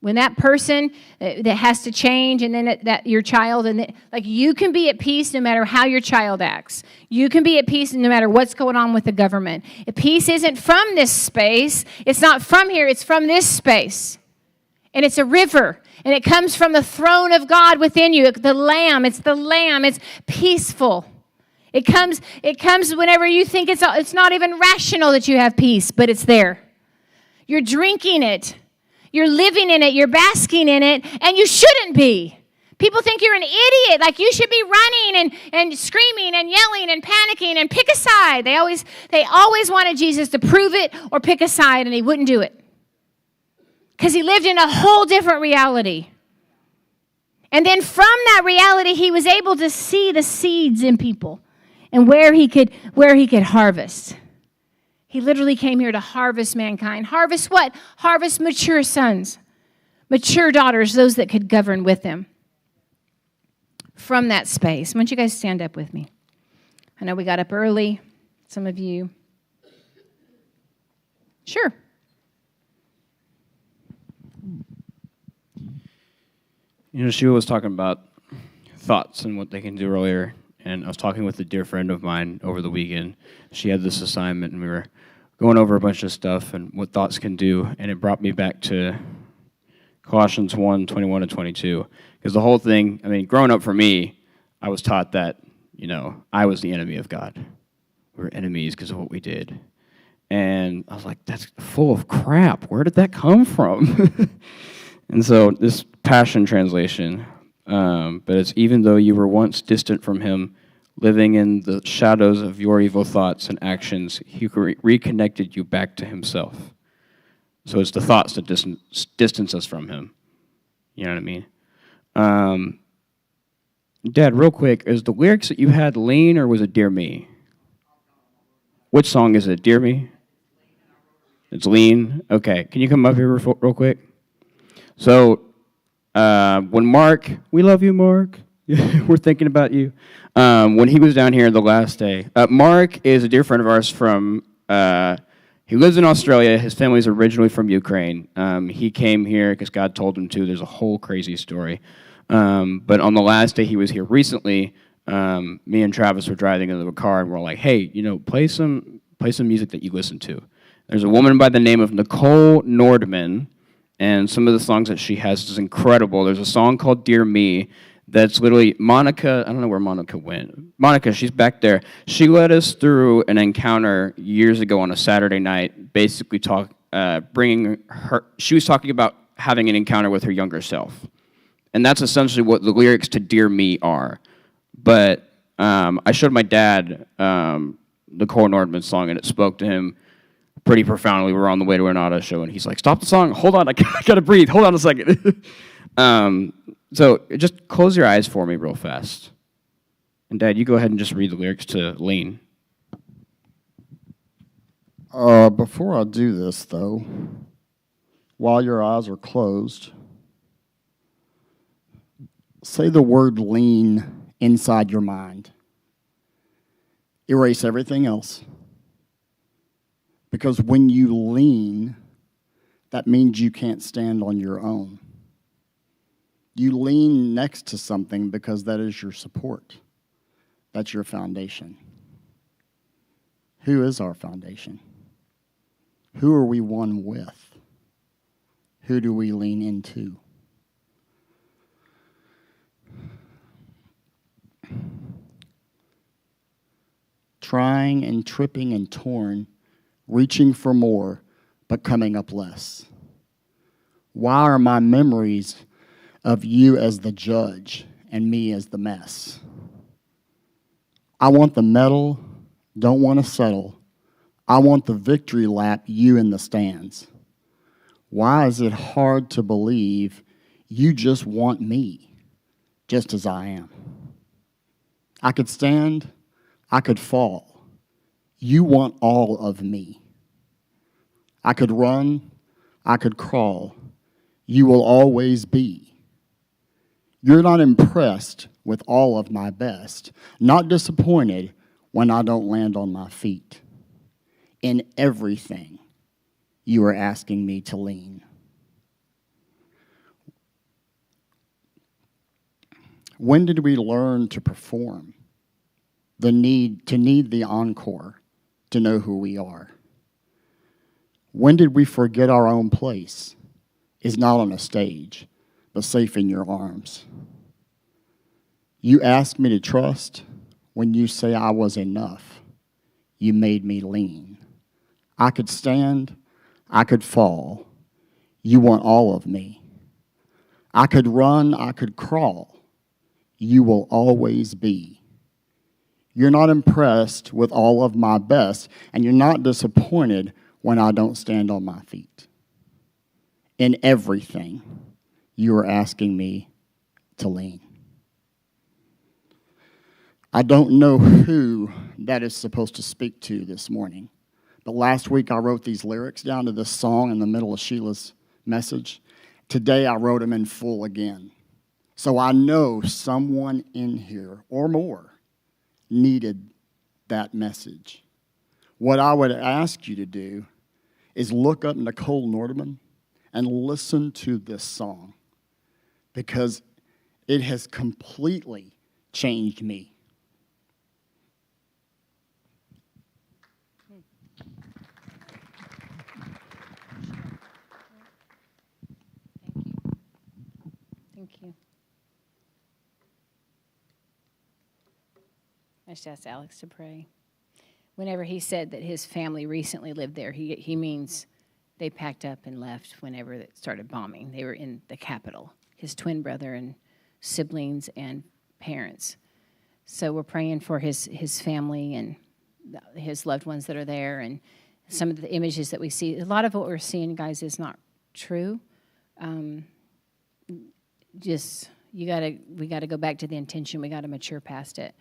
S1: When that person that has to change, and then that your child, and like, you can be at peace no matter how your child acts. You can be at peace no matter what's going on with the government. Peace isn't from this space. It's not from here. It's from this space. And it's a river. And it comes from the throne of God within you. The Lamb. It's the Lamb. It's peaceful. It comes whenever you think it's not even rational that you have peace, but it's there. You're drinking it. You're living in it, you're basking in it, and you shouldn't be. People think you're an idiot, like you should be running and screaming and yelling and panicking and pick a side. They always wanted Jesus to prove it or pick a side, and he wouldn't do it. Because he lived in a whole different reality. And then from that reality, he was able to see the seeds in people and where he could harvest. He literally came here to harvest mankind. Harvest what? Harvest mature sons, mature daughters, those that could govern with them. From that space. Why don't you guys stand up with me? I know we got up early, some of you. Sure.
S3: Sheila was talking about thoughts and what they can do earlier. And I was talking with a dear friend of mine over the weekend. She had this assignment, and we were going over a bunch of stuff and what thoughts can do. And it brought me back to Colossians 1, 21 and 22. Because the whole thing, growing up for me, I was taught that, I was the enemy of God. We were enemies because of what we did. And I was like, that's full of crap. Where did that come from? And so this Passion Translation, but it's even though you were once distant from him, living in the shadows of your evil thoughts and actions, he reconnected you back to himself. So it's the thoughts that distance us from him. You know what I mean? Dad, real quick, is the lyrics that you had Lean, or was it Dear Me? Which song is it? Dear Me? It's Lean? Okay. Can you come up here real quick? So, when Mark, we love you, Mark. We're thinking about you. When he was down here the last day, Mark is a dear friend of ours from, he lives in Australia. His family's originally from Ukraine. He came here because God told him to. There's a whole crazy story. But on the last day he was here recently, me and Travis were driving in the car, and we're like, hey, play some music that you listen to. There's a woman by the name of Nicole Nordman, and some of the songs that she has is incredible. There's a song called Dear Me that's literally Monica. I don't know where Monica went. Monica, she's back there. She led us through an encounter years ago on a Saturday night, basically bringing her. She was talking about having an encounter with her younger self. And that's essentially what the lyrics to Dear Me are. But I showed my dad the Nicole Nordman song, and it spoke to him pretty profoundly. We were on the way to an auto show, and he's like, stop the song. Hold on, I gotta breathe. Hold on a second. So just close your eyes for me real fast. And Dad, you go ahead and just read the lyrics to Lean.
S4: Before I do this, though, while your eyes are closed, say the word lean inside your mind. Erase everything else. Because when you lean, that means you can't stand on your own. You lean next to something because that is your support. That's your foundation. Who is our foundation? Who are we one with? Who do we lean into? Trying and tripping and torn, reaching for more, but coming up less. Why are my memories of you as the judge and me as the mess? I want the medal, don't want to settle. I want the victory lap, you in the stands. Why is it hard to believe you just want me, just as I am? I could stand, I could fall. You want all of me. I could run, I could crawl. You will always be. You're not impressed with all of my best, not disappointed when I don't land on my feet. In everything, you are asking me to lean. When did we learn to perform? To need the encore, to know who we are. When did we forget our own place is not on a stage, but safe in your arms? You asked me to trust when you say I was enough. You made me lean. I could stand, I could fall. You want all of me. I could run, I could crawl. You will always be. You're not impressed with all of my best, and you're not disappointed when I don't stand on my feet. In everything, you are asking me to lean. I don't know who that is supposed to speak to this morning, but last week I wrote these lyrics down to this song in the middle of Sheila's message. Today I wrote them in full again. So I know someone in here or more needed that message. What I would ask you to do is look up Nicole Nordeman and listen to this song, because it has completely changed me.
S1: Thank you. I just asked Alex to pray. Whenever he said that his family recently lived there, he means they packed up and left whenever it started bombing. They were in the capital, his twin brother and siblings and parents. So we're praying for his family and his loved ones that are there, and some of the images that we see. A lot of what we're seeing, guys, is not true. We got to go back to the intention. We got to mature past it.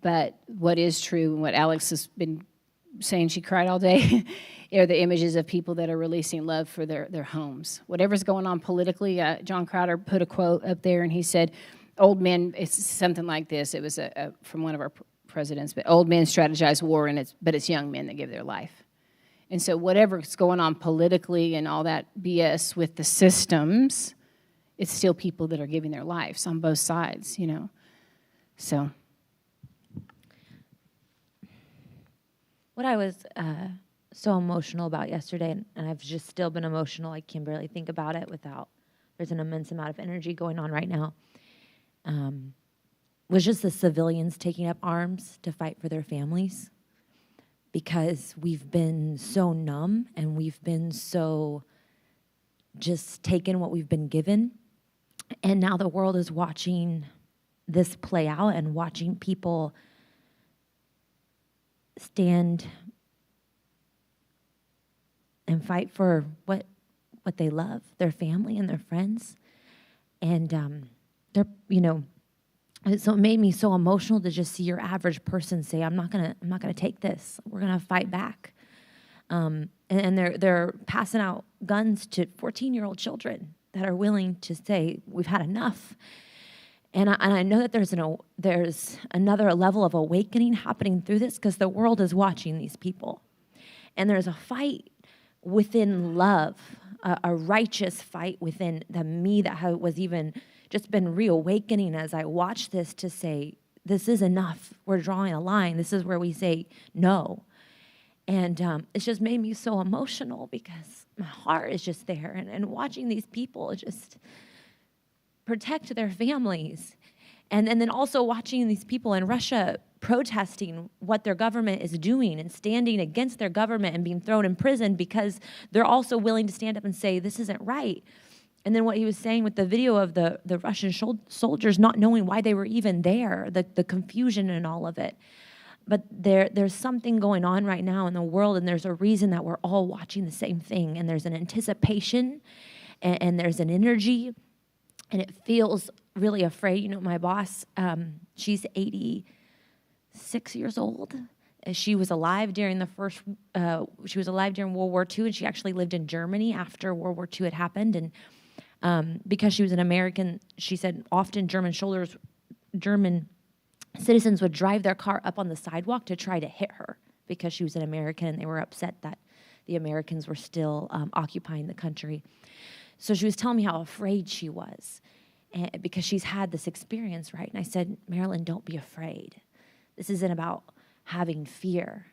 S1: But what is true, and what Alex has been saying, she cried all day, are the images of people that are releasing love for their homes. Whatever's going on politically, John Crowder put a quote up there, and he said, old men, it's something like this. It was from one of our presidents, but old men strategize war, but it's young men that give their life. And so whatever's going on politically and all that BS with the systems, it's still people that are giving their lives on both sides, you know. So
S5: what I was so emotional about yesterday, and I've just still been emotional, I can barely think about it without, there's an immense amount of energy going on right now, was just the civilians taking up arms to fight for their families, because we've been so numb and we've been so just taken what we've been given, and now the world is watching this play out and watching people stand and fight for what they love, their family and their friends. And they're, you know, so it made me so emotional to just see your average person say, I'm not gonna take this. We're gonna fight back. And they're passing out guns to 14-year-old children that are willing to say, we've had enough. And I know that there's another level of awakening happening through this because the world is watching these people. And there's a fight within love, a righteous fight within the me that was even just been reawakening as I watch this to say, this is enough. We're drawing a line. This is where we say no. And it's just made me so emotional because my heart is just there. And watching these people just protect their families. And then also watching these people in Russia protesting what their government is doing and standing against their government and being thrown in prison because they're also willing to stand up and say, this isn't right. And then what he was saying with the video of the Russian soldiers not knowing why they were even there, the confusion and all of it. But there's something going on right now in the world, and there's a reason that we're all watching the same thing. And there's an anticipation, and there's an energy, and it feels really afraid. You know, my boss, she's 86 years old. She was alive during she was alive during World War II, and she actually lived in Germany after World War II had happened. And because she was an American, she said often German citizens would drive their car up on the sidewalk to try to hit her because she was an American, and they were upset that the Americans were still occupying the country. So she was telling me how afraid she was because she's had this experience, right? And I said, Marilyn, don't be afraid. This isn't about having fear.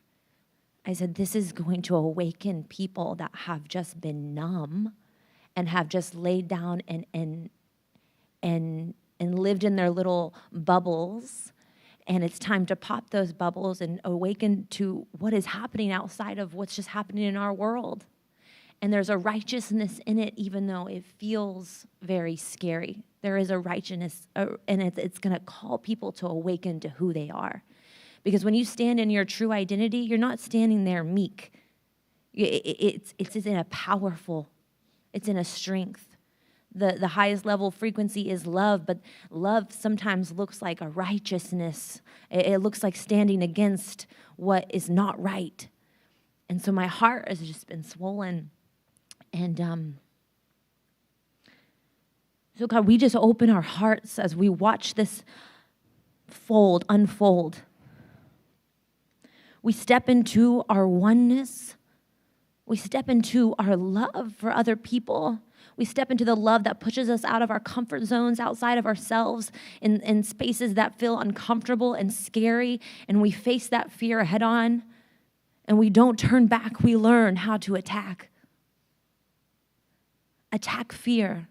S5: I said, this is going to awaken people that have just been numb and have just laid down and lived in their little bubbles. And it's time to pop those bubbles and awaken to what is happening outside of what's just happening in our world. And there's a righteousness in it, even though it feels very scary. There is a righteousness, and it's going to call people to awaken to who they are. Because when you stand in your true identity, you're not standing there meek. It's in a powerful, it's in a strength. The highest level frequency is love, but love sometimes looks like a righteousness. It looks like standing against what is not right. And so my heart has just been swollen. And so God, we just open our hearts as we watch this unfold. We step into our oneness. We step into our love for other people. We step into the love that pushes us out of our comfort zones, outside of ourselves, in spaces that feel uncomfortable and scary, and we face that fear head on, and we don't turn back. We learn how to attack. Attack fear.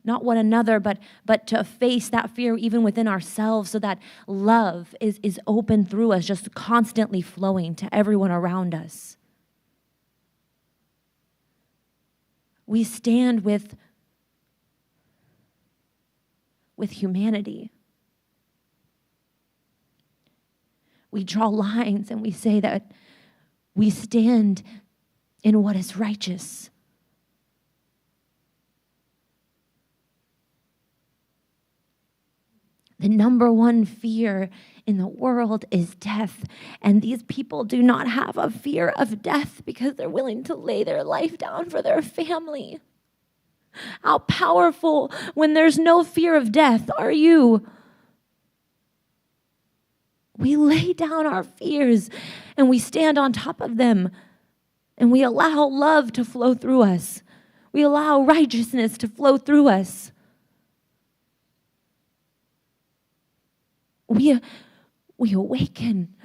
S5: Not one another, but to face that fear even within ourselves so that love is open through us, just constantly flowing to everyone around us. We stand with humanity. We draw lines and we say that we stand in what is righteous. The number one fear in the world is death. And these people do not have a fear of death because they're willing to lay their life down for their family. How powerful when there's no fear of death are you? We lay down our fears and we stand on top of them and we allow love to flow through us. We allow righteousness to flow through us. We awaken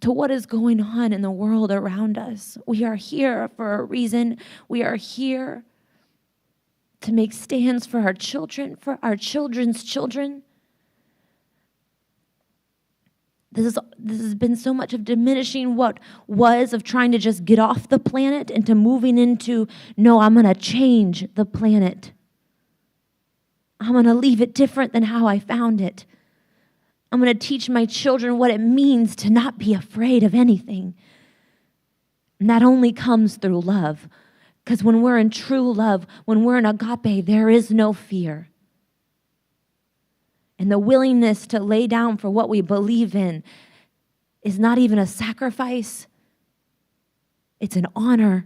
S5: to what is going on in the world around us. We are here for a reason. We are here to make stands for our children, for our children's children. This has been so much of diminishing what was, of trying to just get off the planet into moving into, no, I'm going to change the planet. I'm going to leave it different than how I found it. I'm going to teach my children what it means to not be afraid of anything. And that only comes through love. Because when we're in true love, when we're in agape, there is no fear. And the willingness to lay down for what we believe in is not even a sacrifice. It's an honor.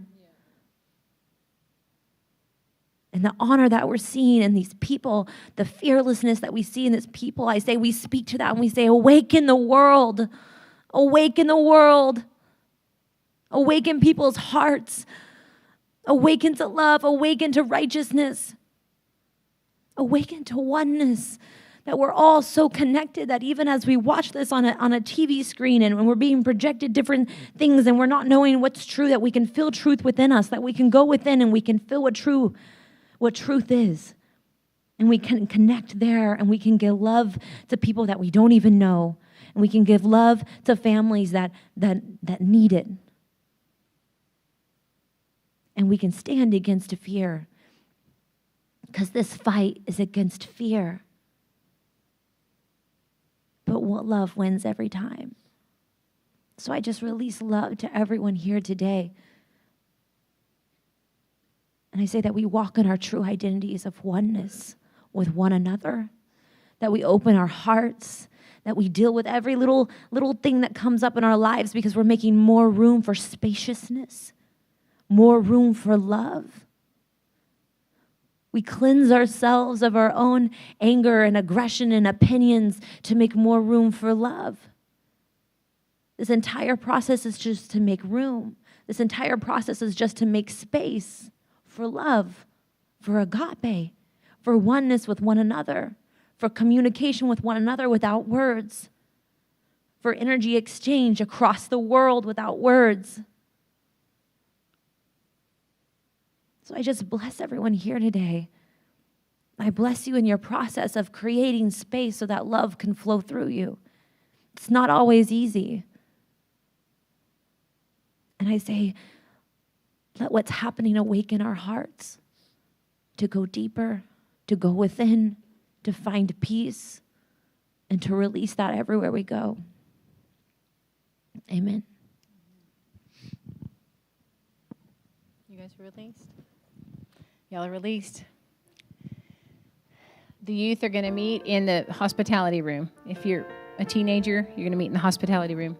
S5: and the honor that we're seeing in these people, the fearlessness that we see in these people, I say we speak to that and we say, awaken the world. Awaken the world. Awaken people's hearts. Awaken to love. Awaken to righteousness. Awaken to oneness. That we're all so connected that even as we watch this on a TV screen and when we're being projected different things and we're not knowing what's true, that we can feel truth within us, that we can go within and we can feel what truth is. And we can connect there and we can give love to people that we don't even know. And we can give love to families that need it. And we can stand against fear. Because this fight is against fear. But what love wins every time. So I just release love to everyone here today. And I say that we walk in our true identities of oneness with one another. That we open our hearts. That we deal with every little thing that comes up in our lives because we're making more room for spaciousness. More room for love. We cleanse ourselves of our own anger and aggression and opinions to make more room for love. This entire process is just to make room. This entire process is just to make space for love, for agape, for oneness with one another, for communication with one another without words, for energy exchange across the world without words. So I just bless everyone here today. I bless you in your process of creating space so that love can flow through you. It's not always easy. And I say, let what's happening awaken our hearts to go deeper, to go within, to find peace, and to release that everywhere we go. Amen.
S1: You guys are released? Y'all are released. The youth are going to meet in the hospitality room. If you're a teenager, you're going to meet in the hospitality room.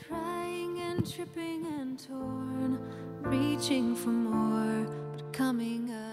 S6: Trying and tripping and torn, reaching for more, but coming up.